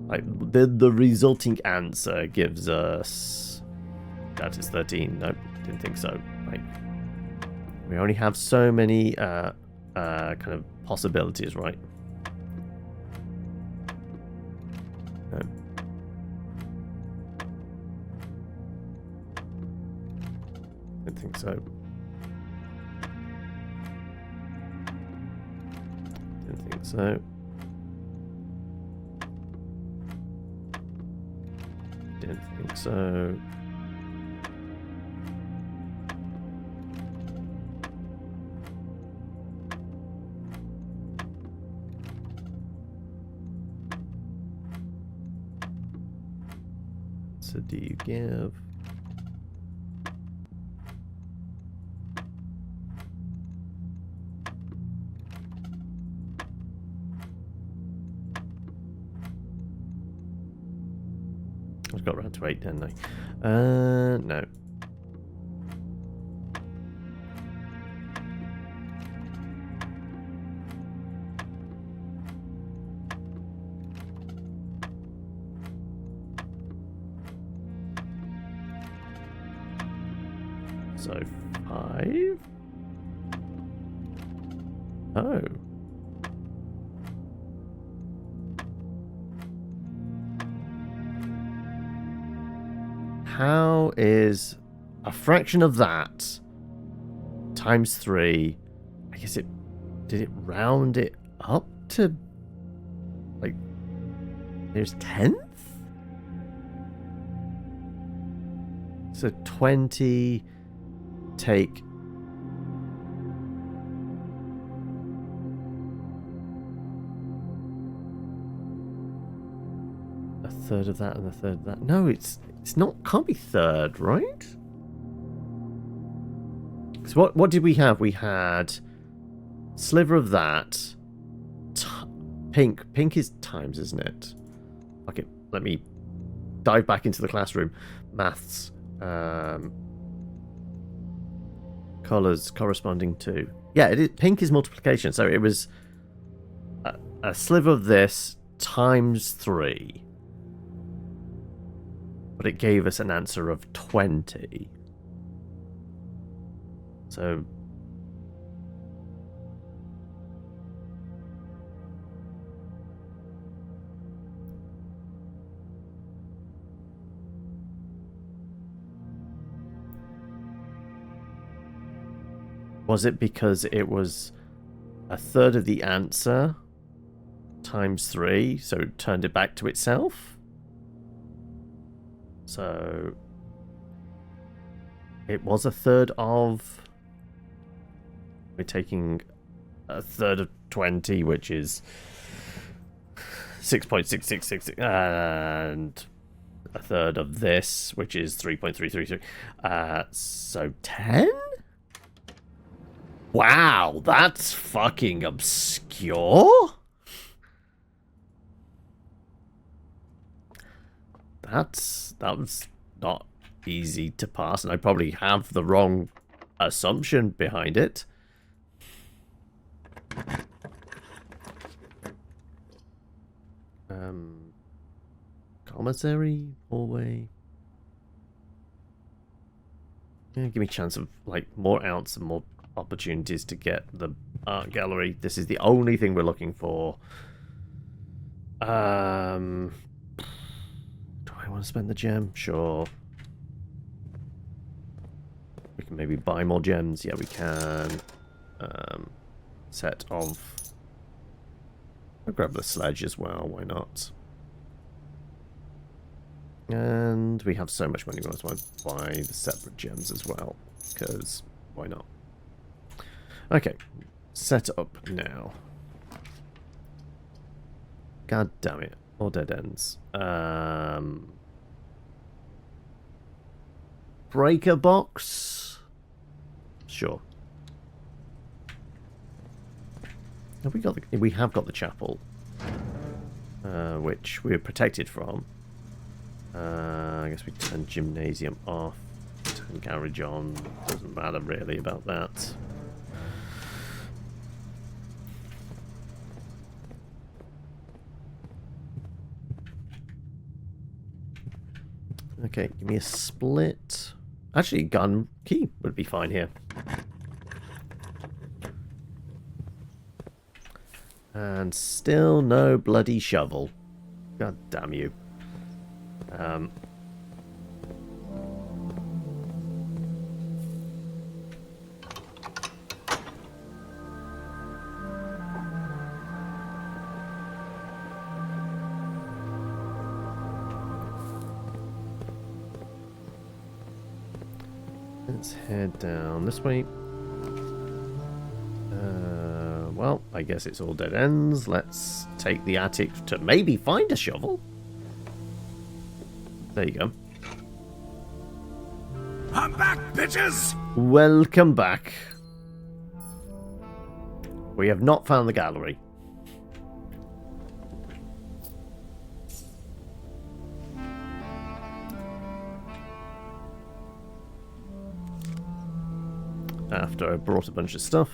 Like the resulting answer gives us that is 13. Nope, didn't think so. Like we only have so many kind of possibilities, right? No. Didn't think so. Didn't think so. Didn't think so. So do you give? I got around to 8, didn't I? No. So 5? Oh. How is a fraction of that times 3? I guess did it round it up to like there's 10th? So 20 take a third of that and a third of that. No, it's not, can't be third, right? So what did we have? We had sliver of that. Pink is times, isn't it? Okay, let me dive back into the classroom. Maths. Colors corresponding to, yeah, pink is multiplication, so it was a sliver of this times 3, but it gave us an answer of 20. So was it because it was a third of the answer times 3, so it turned it back to itself? So it was a third of... We're taking a third of 20, which is 6.6666, and a third of this, which is 3.333. So 10? Wow, that's fucking obscure. That was not easy to pass, and I probably have the wrong assumption behind it. Commissary, hallway. Yeah, give me a chance of like more outs and more opportunities to get the art gallery. This is the only thing we're looking for. Do I want to spend the gem? Sure. We can maybe buy more gems. Yeah, we can. Set of... I'll grab the sledge as well. Why not? And we have so much money. We might as well buy the separate gems as well. Because why not? Okay. Set up now. God damn it. All dead ends. Breaker box? Sure. We have got the chapel. Which we're protected from. I guess we turn gymnasium off. Turn garage on. Doesn't matter really about that. Okay, give me a split. Actually, gun key would be fine here. And still no bloody shovel. God damn you. Let's head down this way. Well, I guess it's all dead ends. Let's take the attic to maybe find a shovel. There you go. I'm back, bitches! Welcome back. We have not found the gallery. After I brought a bunch of stuff.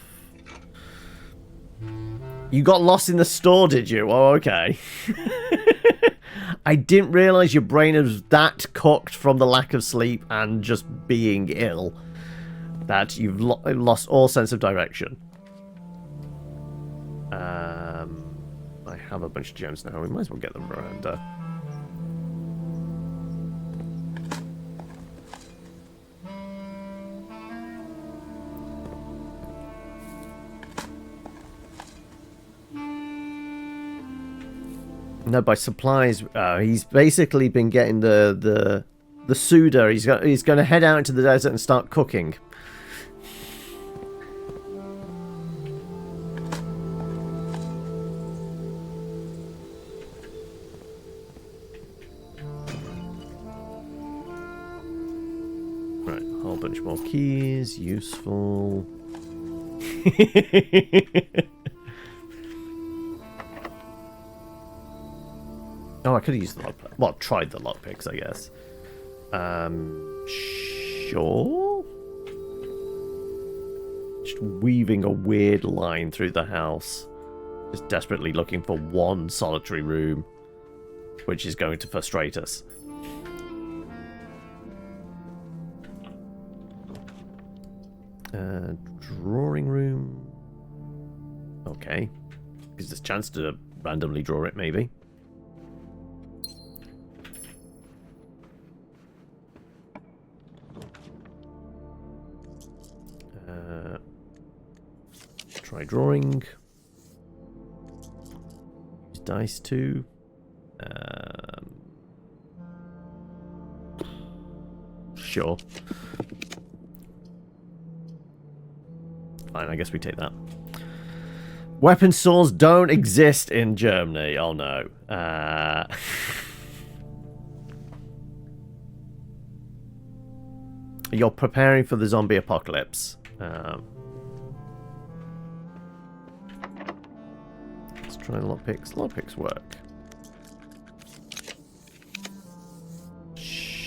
You got lost in the store, did you? Oh, okay. I didn't realise your brain was that cooked from the lack of sleep and just being ill that you've lost all sense of direction. I have a bunch of gems now. We might as well get them around. No, by supplies. He's basically been getting the Suda. He's going to head out into the desert and start cooking. Right, a whole bunch more keys. Useful. Oh, I could have used the lockpick. Well, tried the lockpicks, I guess. Sure? Just weaving a weird line through the house. Just desperately looking for one solitary room, which is going to frustrate us. Drawing room. Okay. Gives us a chance to randomly draw it, maybe. Try drawing. Use dice too. Sure. Fine, I guess we take that. Weapon stores don't exist in Germany. Oh no. You're preparing for the zombie apocalypse. Let's try lockpicks. Lockpicks work.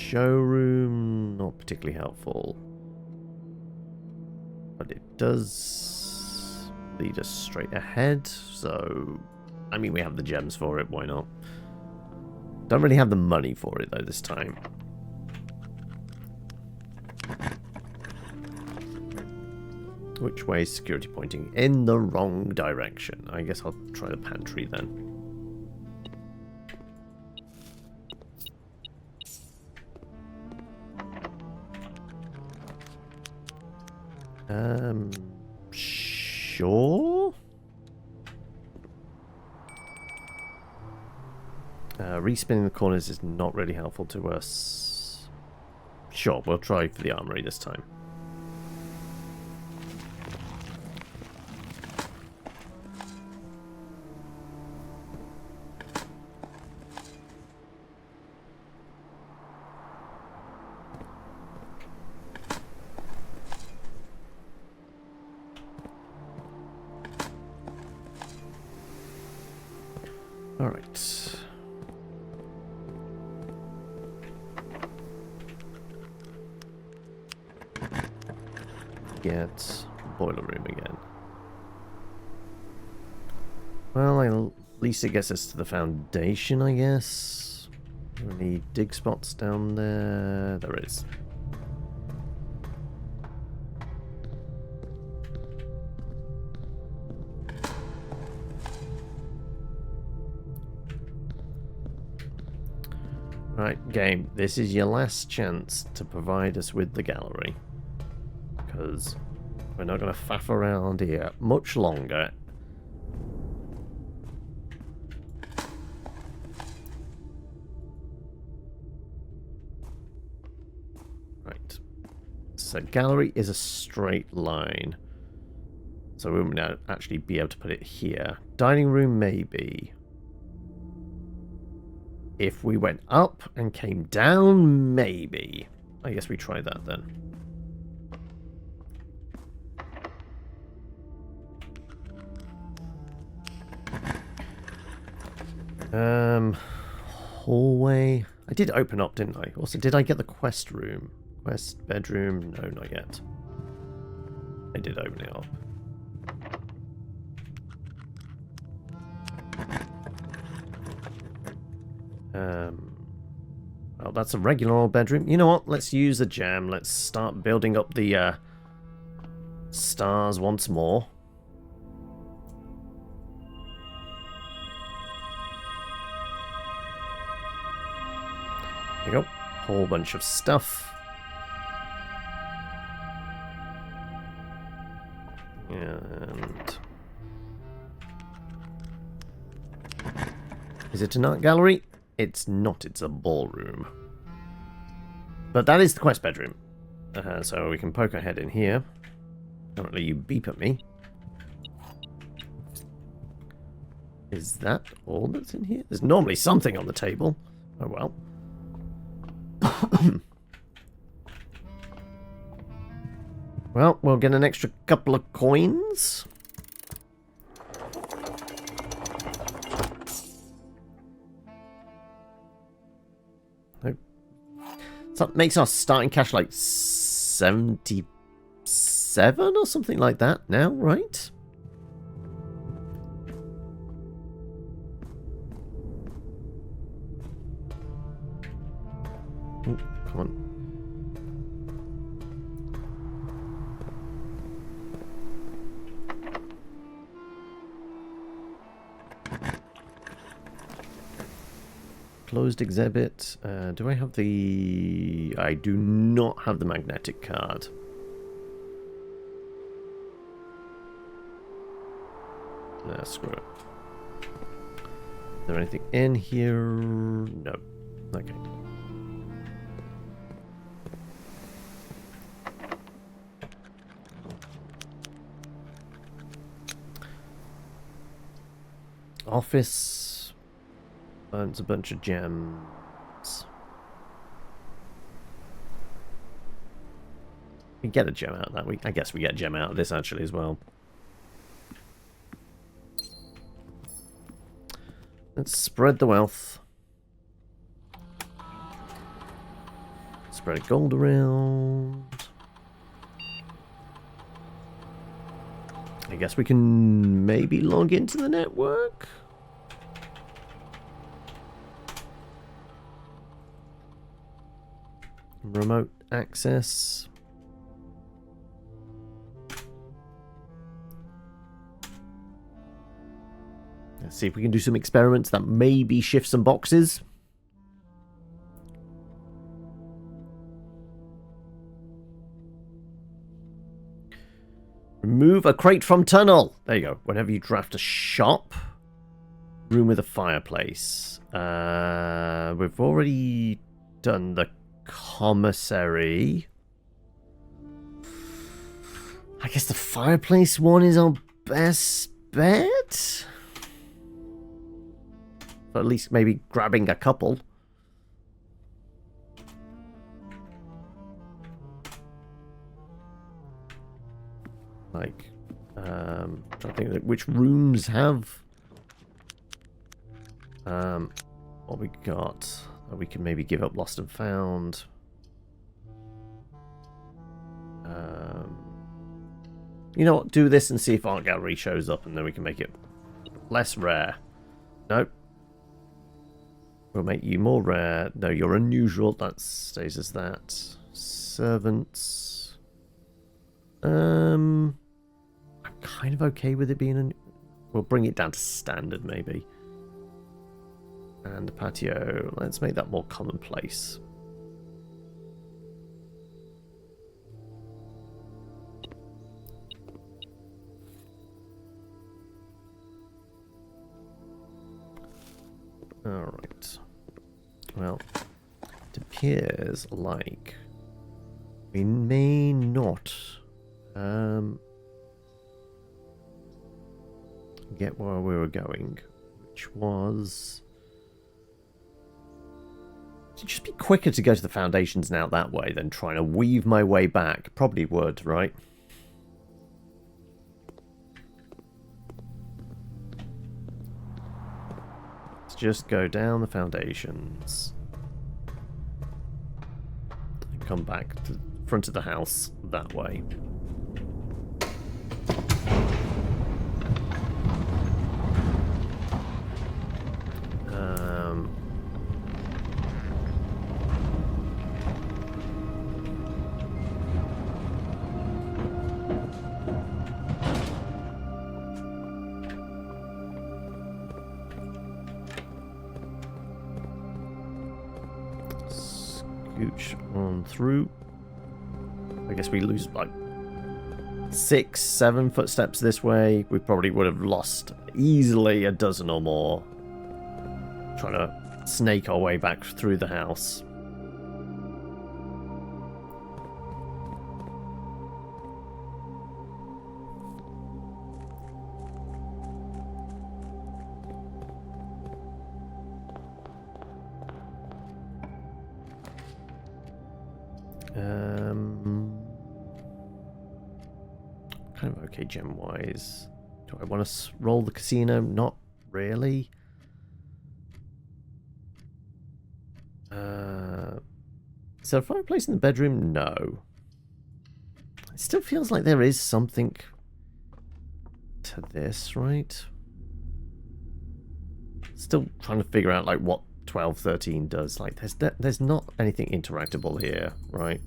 showroom, not particularly helpful. But it does lead us straight ahead, so... I mean, we have the gems for it, why not? Don't really have the money for it, though, this time. Which way is security pointing? In the wrong direction. I guess I'll try the pantry then. Sure. Respinning the corners is not really helpful to us. Sure, we'll try for the armory this time. All right. Get boiler room again. Well, at least it gets us to the foundation, I guess. Any dig spots down there? There is. Right, game, this is your last chance to provide us with the gallery. Because we're not going to faff around here much longer. Right. So gallery is a straight line. So we won't actually be able to put it here. Dining room maybe. If we went up and came down, maybe. I guess we try that then. Hallway. I did open up, didn't I? Also, did I get the quest room? Quest bedroom? No, not yet. I did open it up. Well, that's a regular old bedroom. You know what? Let's use the gem. Let's start building up the stars once more. There you go. Whole bunch of stuff. And... is it an art gallery? It's not. It's a ballroom. But that is the quest bedroom. So we can poke our head in here. Apparently you beep at me. Is that all that's in here? There's normally something on the table. Oh well. Well, we'll get an extra couple of coins. Nope. So that makes our starting cash like 77 or something like that now, right? Ooh, come on. Closed exhibit. Do I have the... I do not have the magnetic card. Nah, screw it. Is there anything in here? No. Okay. Office. Burns a bunch of gems. We get a gem out of that. I guess we get a gem out of this actually as well. Let's spread the wealth. Spread gold around. I guess we can maybe log into the network. Remote access. Let's see if we can do some experiments that maybe shift some boxes. Remove a crate from tunnel. There you go. Whenever you draft a shop, room with a fireplace. We've already done the commissary. I guess the fireplace one is our best bet. Or at least maybe grabbing a couple. Like, trying to think of which rooms have what we got. We can maybe give up lost and found. You know what? Do this and see if art gallery shows up, and then we can make it less rare. Nope. We'll make you more rare. No, you're unusual. That stays as that. Servants. I'm kind of okay with it being we'll bring it down to standard, maybe. And the patio, let's make that more commonplace. Alright. Well, it appears like we may not get where we were going, which was... It'd just be quicker to go to the foundations now that way than trying to weave my way back. Probably would, right? Let's just go down the foundations. And come back to the front of the house that way. Scooch on through. I guess we lose like 6, 7 footsteps this way. We probably would have lost easily a dozen or more trying to snake our way back through the house. Kind of okay gem-wise. Do I want to roll the casino? Not really. Is there a fireplace in the bedroom? No. It still feels like there is something to this, right? Still trying to figure out like what 1213 does. Like there's not anything interactable here, right?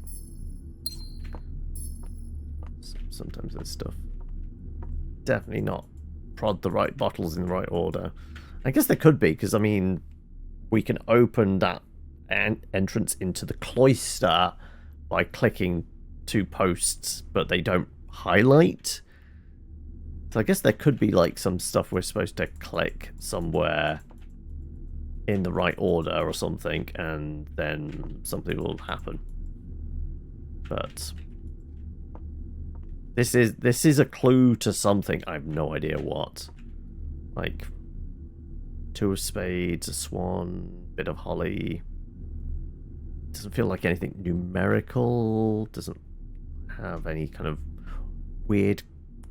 Sometimes there's stuff. Definitely not prod the right bottles in the right order. I guess there could be, because I mean, we can open that entrance into the cloister by clicking 2 posts, but they don't highlight. So I guess there could be like some stuff we're supposed to click somewhere in the right order or something, and then something will happen. But this is a clue to something. I have no idea what. Like 2 of spades, a swan, bit of holly. Doesn't feel like anything numerical. Doesn't have any kind of weird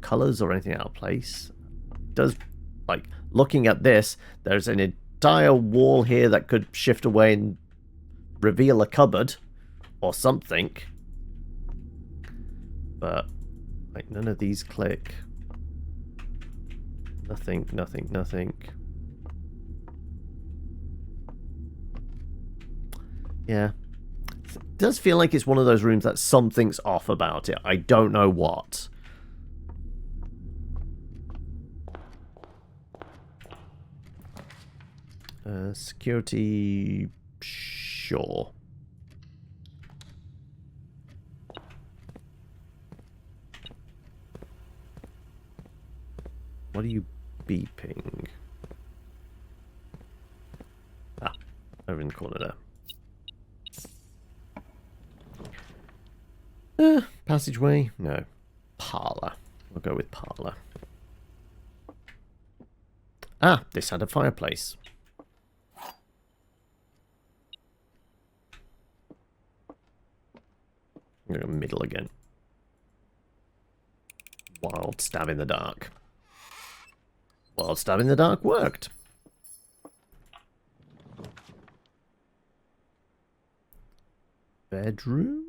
colors or anything out of place. Does, like, looking at this, there's an entire wall here that could shift away and reveal a cupboard, or something. But, like, none of these click. Nothing, nothing, nothing. Yeah. It does feel like it's one of those rooms that something's off about it. I don't know what. Security... Sure. What are you beeping? Ah, over in the corner there. Passageway? No. Parlour. We'll go with parlour. Ah, this had a fireplace. I'm going to go middle again. Wild stab in the dark. Wild stab in the dark worked. Bedroom?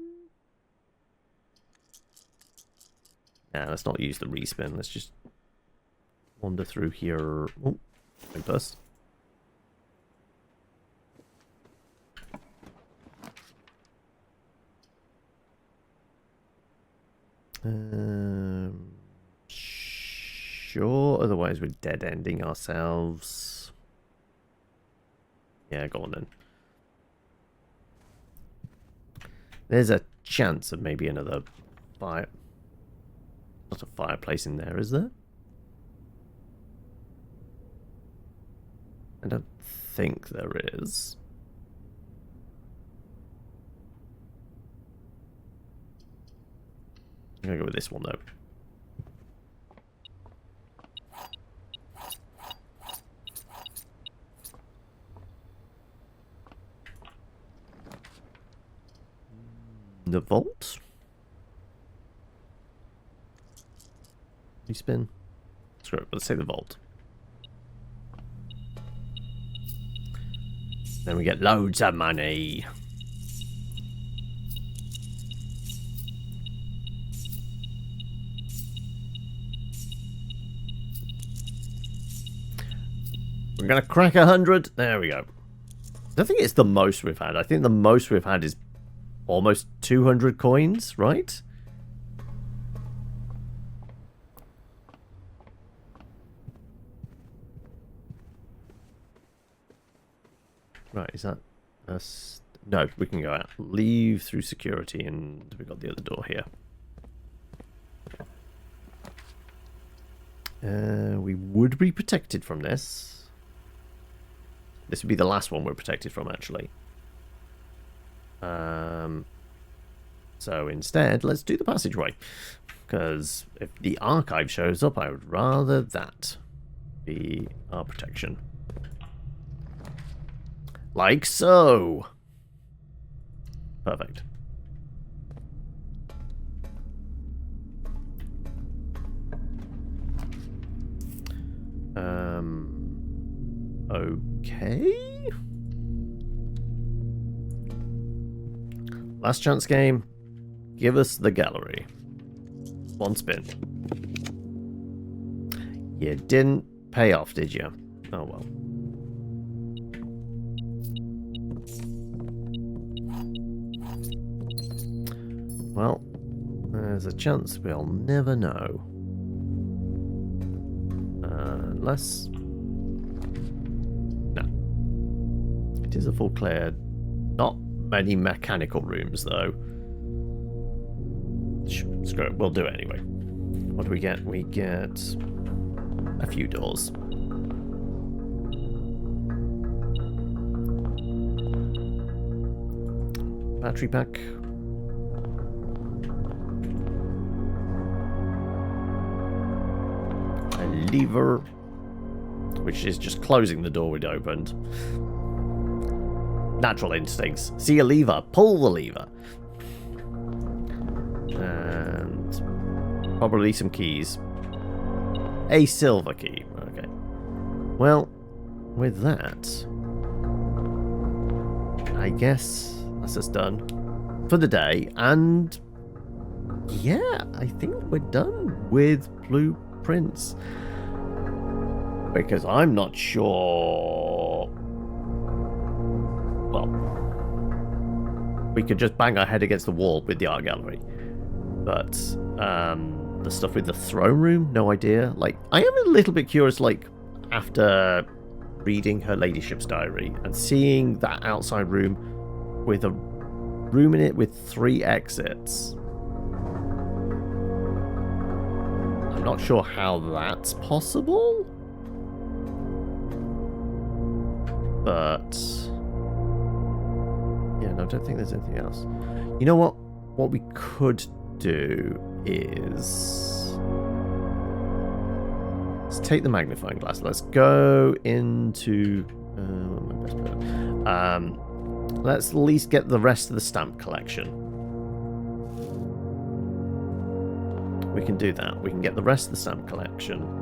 Nah, let's not use the respin. Let's just wander through here. Oh, first. Sure, otherwise we're dead-ending ourselves. Yeah, go on then. There's a chance of maybe another fire. Not a fireplace in there, is there? I don't think there is. I'm gonna go with this one though. The vault? Respin? Screw it, let's say the vault. Then we get loads of money. We're gonna crack 100. There we go. I don't think it's the most we've had. I think the most we've had is almost 200 coins, right? Right, is that us? No, we can go out. Leave through security, and we got the other door here. We would be protected from this. This would be the last one we're protected from, actually. So instead, let's do the passageway. Because if the archive shows up, I would rather that be our protection. Like so. Perfect. Okay. Last chance game. Give us the gallery. One spin. You didn't pay off, did you? Oh well. Well, there's a chance we'll never know. Unless... No. It is a full clear. Not many mechanical rooms, though. Screw it, we'll do it anyway. What do we get? We get a few doors. Battery pack. A lever, which is just closing the door we'd opened. Natural instincts. See a lever, pull the lever. And probably some keys. A silver key. Okay. Well, with that, I guess that's us done. for the day, and yeah, I think we're done with blueprints. Because I'm not sure... Well, we could just bang our head against the wall with the art gallery. But the stuff with the throne room, no idea. Like, I am a little bit curious, like, after reading her ladyship's diary and seeing that outside room with a room in it with 3 exits. I'm not sure how that's possible. But yeah, no, I don't think there's anything else. You know what? What we could do is let's take the magnifying glass. Let's go into let's at least get the rest of the stamp collection. We can do that. We can get the rest of the stamp collection.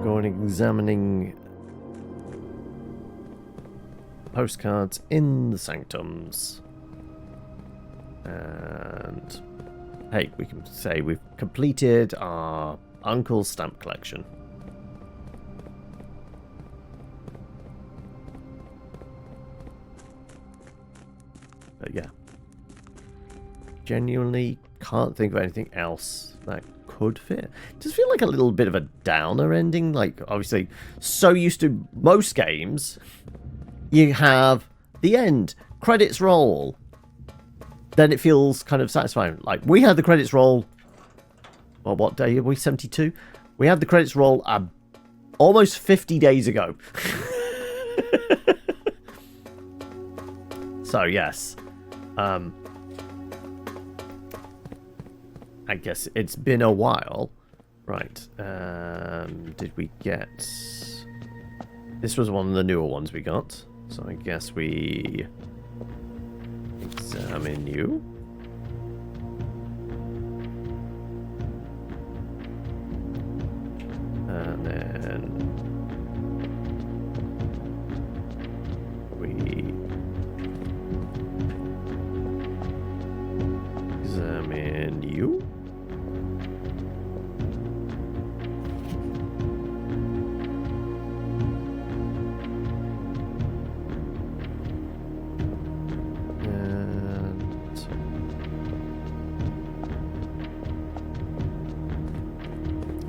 Going examining postcards in the sanctums, and hey, we can say we've completed our uncle's stamp collection. But yeah, genuinely can't think of anything else that could fit. It does feel like a little bit of a downer ending. Like, obviously, so used to most games, you have the end, credits roll. Then it feels kind of satisfying. Like, we had the credits roll. Well, what day are we? 72? We had the credits roll almost 50 days ago. So, yes. I guess it's been a while. Right. Did we get... This was one of the newer ones we got. So I guess we... examine you. And then... we... examine you.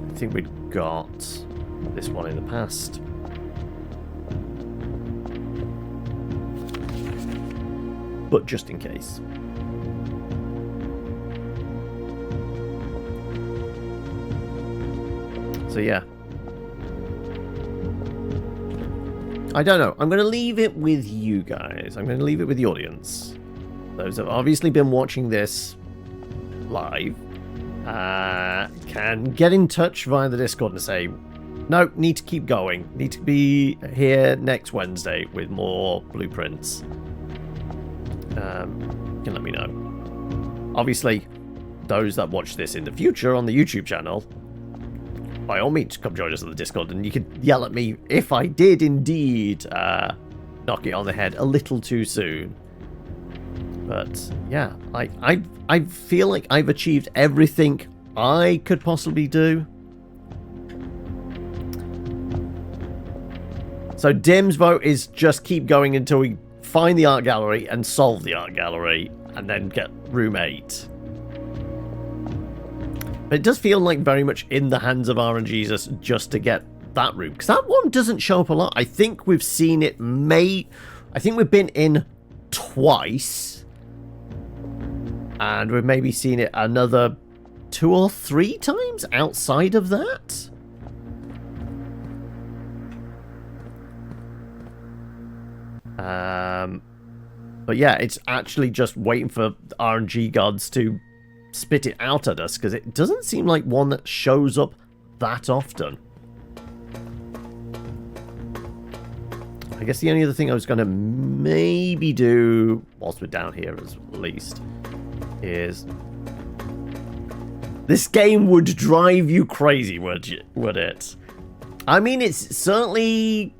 I think we'd got this one in the past. But just in case. So yeah. I don't know. I'm going to leave it with you guys. I'm going to leave it with the audience. Those have obviously been watching this live. Can get in touch via the Discord and say, no, need to keep going. Need to be here next Wednesday with more blueprints. You can let me know. Obviously, those that watch this in the future on the YouTube channel, by all means, come join us on the Discord, and you can yell at me if I did indeed knock it on the head a little too soon. But yeah, I feel like I've achieved everything I could possibly do. So Dim's vote is just keep going until we find the art gallery and solve the art gallery, and then get room 8. But it does feel like very much in the hands of RNGesus just to get that room, because that one doesn't show up a lot. I think we've seen it I think we've been in twice, and we've maybe seen it another 2 or 3 times outside of that. But yeah, it's actually just waiting for RNG gods to spit it out at us, because it doesn't seem like one that shows up that often. I guess the only other thing I was going to maybe do, whilst we're down here at least, is This game would drive you crazy, would it? I mean, it's certainly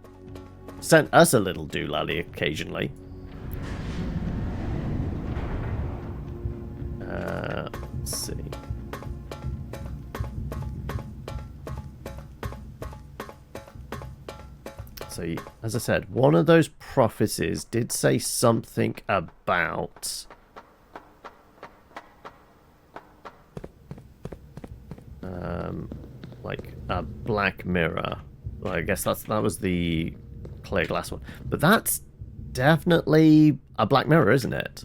sent us a little doolally occasionally. Let's see. So, as I said, one of those prophecies did say something about like a black mirror. Well, I guess that was the clear glass one. But that's definitely a black mirror, isn't it?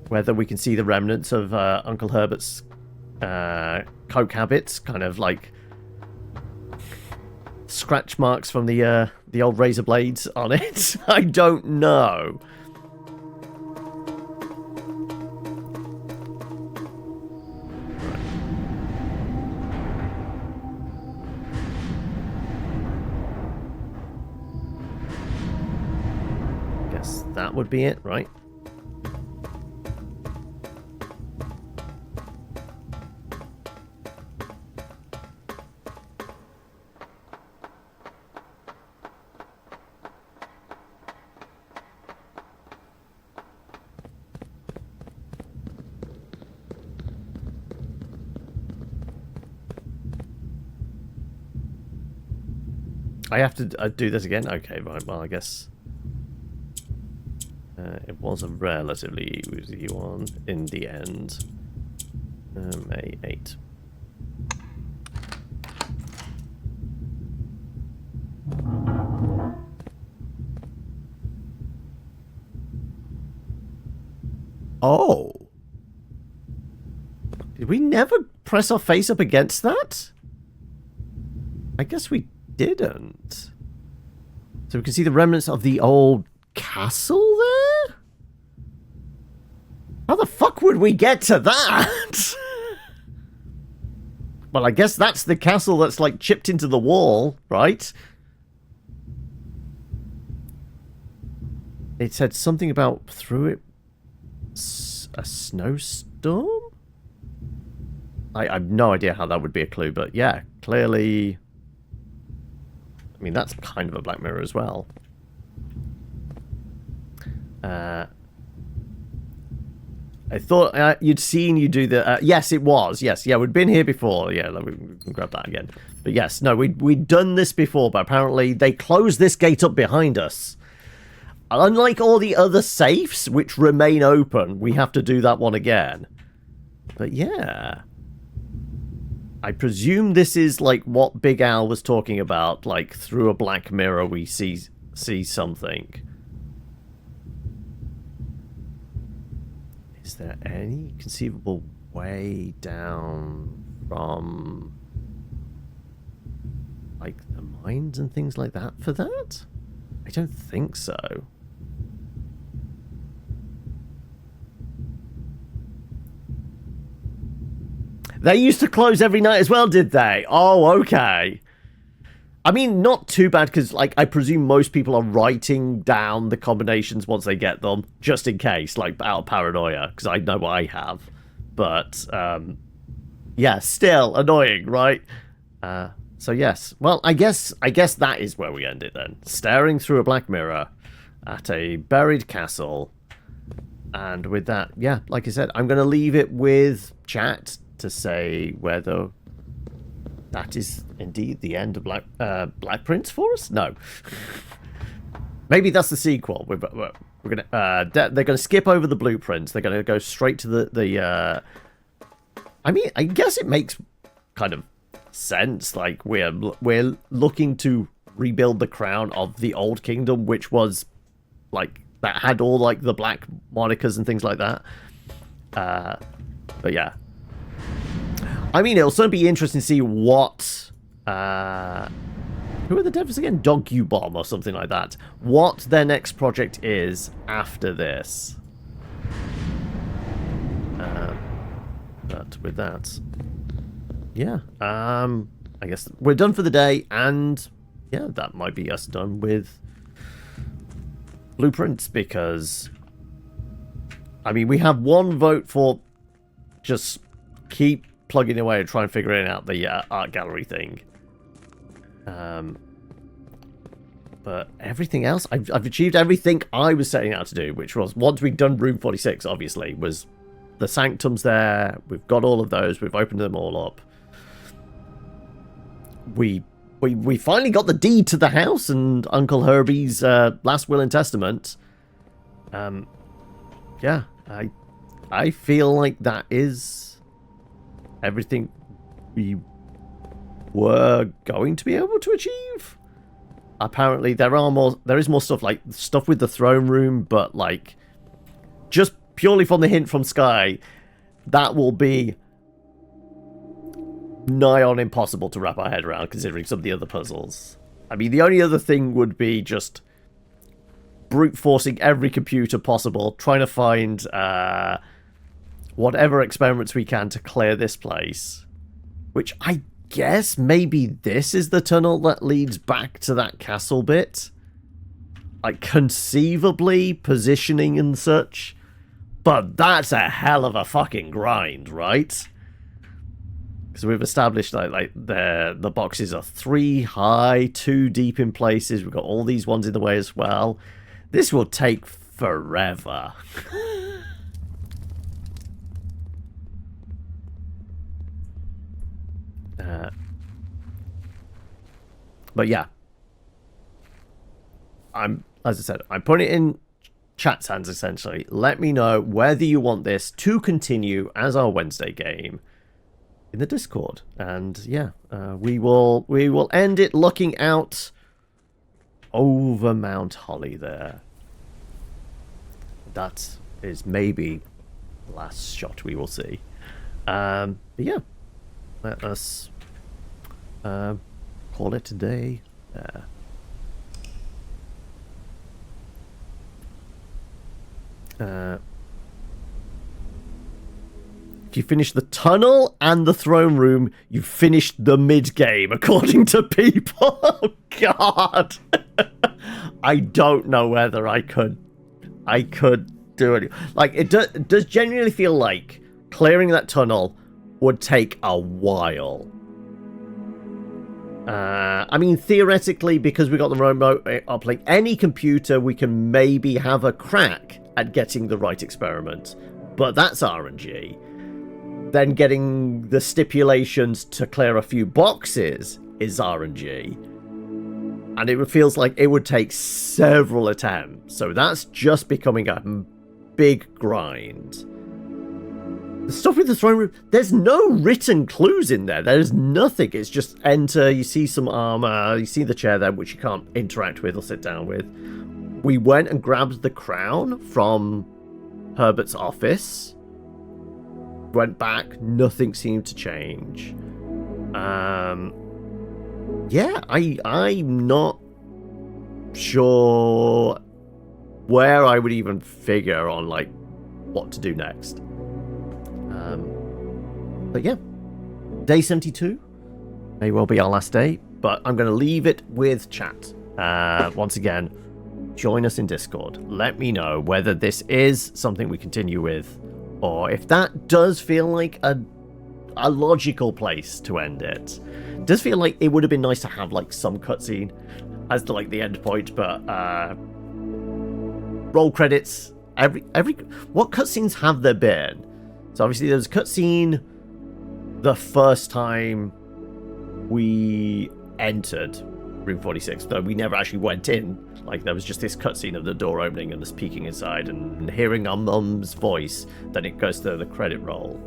Whether we can see the remnants of Uncle Herbert's coke habits, kind of like scratch marks from the old razor blades on it. I don't know. Guess that would be it, right? I have to do this again? Okay, right, well, I guess it was a relatively easy one in the end. May 8. Oh! Did we never press our face up against that? I guess we didn't. So we can see the remnants of the old castle there? How the fuck would we get to that? Well, I guess that's the castle that's like chipped into the wall, right? It said something about through it a snowstorm? I have no idea how that would be a clue, but yeah, clearly. I mean, that's kind of a black mirror as well. I thought you'd seen you do the... yes, it was. Yes, yeah, we'd been here before. Yeah, we can grab that again. But yes, no, we'd done this before, but apparently they closed this gate up behind us. Unlike all the other safes, which remain open, we have to do that one again. But yeah... I presume this is like what Big Al was talking about, like through a black mirror we see something. Is there any conceivable way down from like the mines and things like that for that? I don't think so. They used to close every night as well, did they? Oh, okay. I mean, not too bad, because, like, I presume most people are writing down the combinations once they get them, just in case, like, out of paranoia, because I know I have. But, yeah, still annoying, right? So, yes. Well, I guess that is where we end it, then. Staring through a black mirror at a buried castle. And with that, yeah, like I said, I'm going to leave it with chat to say whether that is indeed the end of Black Prince for us. No, maybe that's the sequel. We're gonna they're gonna skip over the blueprints. They're gonna go straight to the. I mean, I guess it makes kind of sense. Like we're looking to rebuild the crown of the old kingdom, which was like that had all like the black monikers and things like that. But yeah. I mean, it'll certainly be interesting to see what... who are the devils again? Dogubomb or something like that. What their next project is after this. But with that... Yeah. I guess we're done for the day. And yeah, that might be us done with blueprints. Because... I mean, we have one vote for just keep plugging away and try and figuring out the art gallery thing. But everything else, I've achieved everything I was setting out to do, which was, once we'd done room 46, obviously, was the sanctums there. We've got all of those. We've opened them all up. We finally got the deed to the house and Uncle Herbie's last will and testament. Yeah, I feel like that is everything we were going to be able to achieve. Apparently there is more stuff, like stuff with the throne room, but like just purely from the hint from Sky, that will be nigh on impossible to wrap our head around, considering some of the other puzzles. I mean, the only other thing would be just brute forcing every computer possible, trying to find whatever experiments we can to clear this place. Which I guess maybe this is the tunnel that leads back to that castle bit. Like, conceivably, positioning and such. But that's a hell of a fucking grind, right? Because we've established like the boxes are 3 high, 2 deep in places. We've got all these ones in the way as well. This will take forever. But yeah, as I said, I'm putting it in chat's hands essentially. Let me know whether you want this to continue as our Wednesday game in the Discord, and yeah, we will end it looking out over Mount Holly there. That is maybe the last shot we will see. But yeah, let us call it a day. If you finish the tunnel and the throne room, you've finished the mid-game, according to people. Oh, God. I don't know whether I could do it. Like, it does genuinely feel like clearing that tunnel would take a while. I mean, theoretically, because we got the remote uplink, any computer, we can maybe have a crack at getting the right experiment. But that's RNG. Then getting the stipulations to clear a few boxes is RNG. And it feels like it would take several attempts. So that's just becoming a big grind. The stuff with the throne room, there's no written clues in there. There's nothing. It's just enter, you see some armor, you see the chair there, which you can't interact with or sit down with. We went and grabbed the crown from Herbert's office. Went back, nothing seemed to change. Yeah, I'm not sure where I would even figure on, like, what to do next. But yeah, day 72 may well be our last day, but I'm going to leave it with chat. Once again, join us in Discord. Let me know whether this is something we continue with, or if that does feel like a logical place to end it. It does feel like it would have been nice to have like some cutscene as to like the end point, but roll credits. What cutscenes have there been? So obviously there was a cutscene the first time we entered room 46, though we never actually went in. Like, there was just this cutscene of the door opening and us peeking inside and hearing our mum's voice. Then it goes to the credit roll.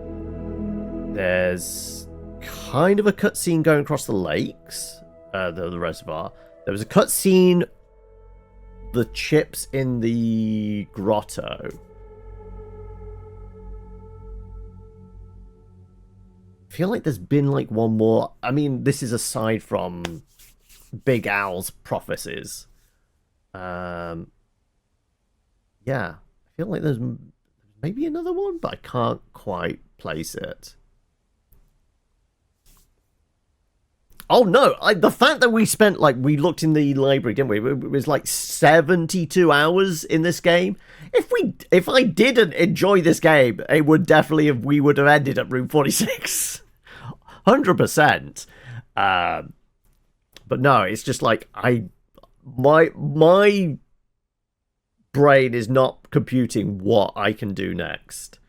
There's kind of a cutscene going across the lakes, the reservoir. There was a cutscene, the chips in the grotto. I feel like there's been like one more. I mean, this is aside from Big Al's prophecies. Yeah, I feel like there's maybe another one, but I can't quite place it. Oh no! The fact that we spent we looked in the library, didn't we? It was like 72 hours in this game. If I didn't enjoy this game, it would definitely we would have ended at room 46, 100%. But no, it's just like my brain is not computing what I can do next.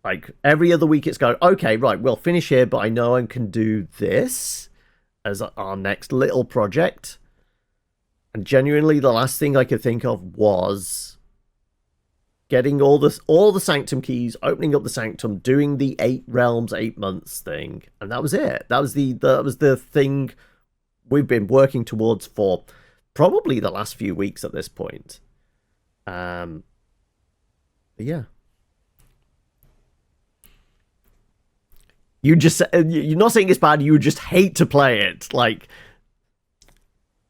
Like every other week, it's going, okay, right, we'll finish here, but I know I can do this as our next little project. And genuinely, the last thing I could think of was getting all the sanctum keys, opening up the sanctum, doing the 8 realms, 8 months thing, and that was it. That was the thing we've been working towards for probably the last few weeks at this point. But yeah. You're not saying it's bad, you just hate to play it. Like,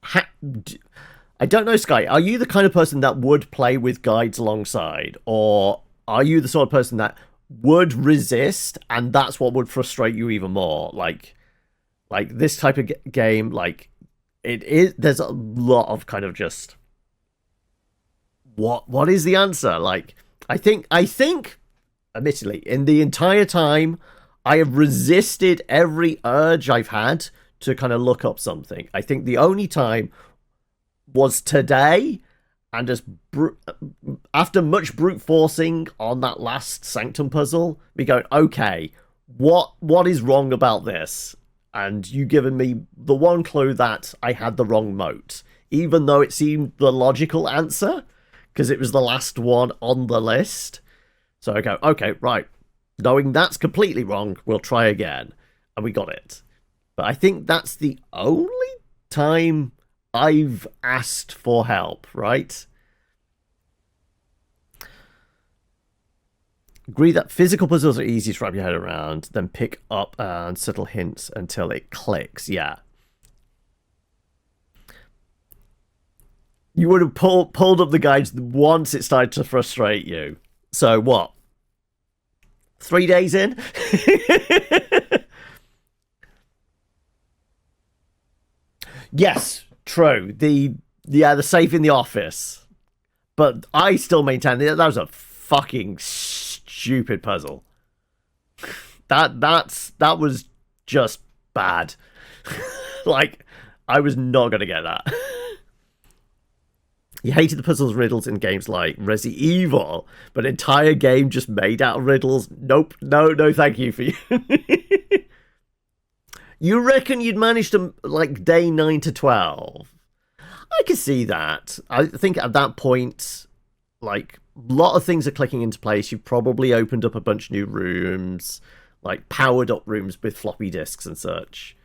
I don't know, Sky, are you the kind of person that would play with guides alongside? Or are you the sort of person that would resist, and that's what would frustrate you even more? Like this type of game, like, there's a lot of kind of just... What is the answer? Like, I think, admittedly, in the entire time... I have resisted every urge I've had to kind of look up something. I think the only time was today, and just after much brute forcing on that last Sanctum puzzle, me going, okay, what is wrong about this? And you given me the one clue that I had the wrong moat, even though it seemed the logical answer, because it was the last one on the list. So I go, okay, right. Knowing that's completely wrong, we'll try again. And we got it. But I think that's the only time I've asked for help, right? Agree that physical puzzles are easy to wrap your head around, then pick up and subtle hints until it clicks. Yeah. You would have pulled up the guides once it started to frustrate you. So what? 3 days in? Yes, true. The safe in the office. But I still maintain that was a fucking stupid puzzle. That was just bad. Like, I was not gonna get that. You hated the puzzles riddles in games like Resi Evil, but an entire game just made out of riddles. Nope. No, thank you for you. You reckon you'd manage to, like, day 9 to 12? I can see that. I think at that point, like, a lot of things are clicking into place. You've probably opened up a bunch of new rooms, like powered up rooms with floppy disks and such.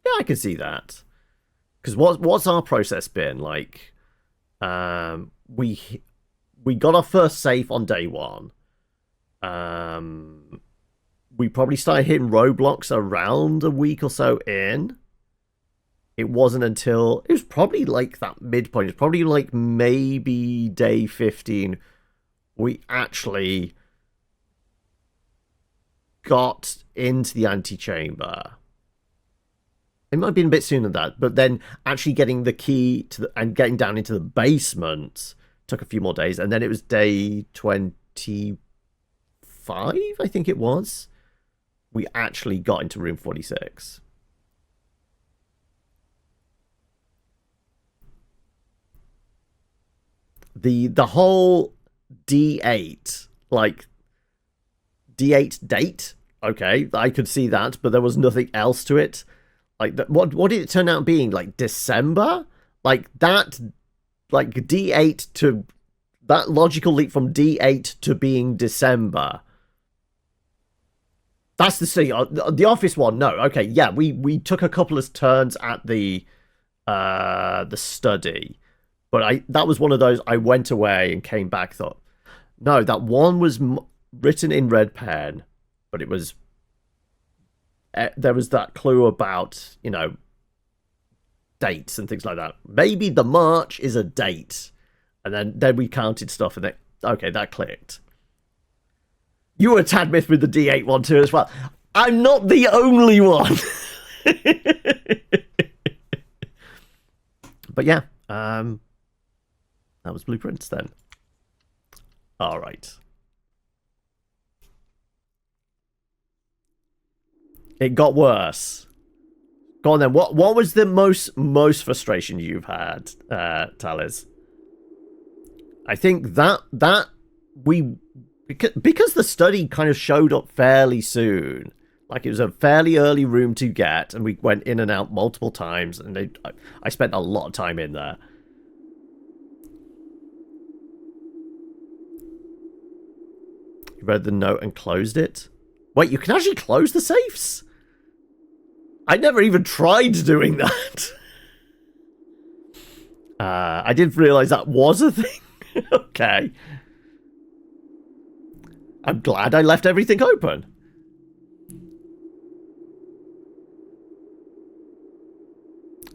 Yeah, I can see that. Because what's our process been? Like, we got our first safe on day 1. We probably started hitting roadblocks around a week or so in. It wasn't until... It was probably like that midpoint. It's probably like maybe day 15. We actually got into the antechamber. It might have been a bit sooner than that, but then actually getting the key to and getting down into the basement took a few more days, and then it was day 25, I think it was. We actually got into room 46. The whole D8, like D8 date, okay, I could see that, but there was nothing else to it. Like, what did it turn out being? Like, December? Like, that, like, D8 to... That logical leap from D8 to being December. That's the office one. No, okay, yeah, we took a couple of turns at the study. But that was one of those, I went away and came back, thought, no, that one was written in red pen, but it was... there was that clue about, you know, dates and things like that. Maybe the March is a date. And then we counted stuff and okay, that clicked. You were a tad miffed with the D8 one too as well. I'm not the only one. But yeah, that was blueprints then. All right. It got worse. Go on then. What was the most frustration you've had, Talis? I think that we because the study kind of showed up fairly soon. Like, it was a fairly early room to get, and we went in and out multiple times, and I spent a lot of time in there. You read the note and closed it? Wait, you can actually close the safes? I never even tried doing that. I didn't realize that was a thing. Okay. I'm glad I left everything open.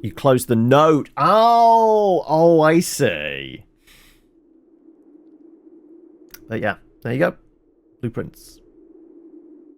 You closed the note. Oh, I see. But yeah, there you go. Blueprints.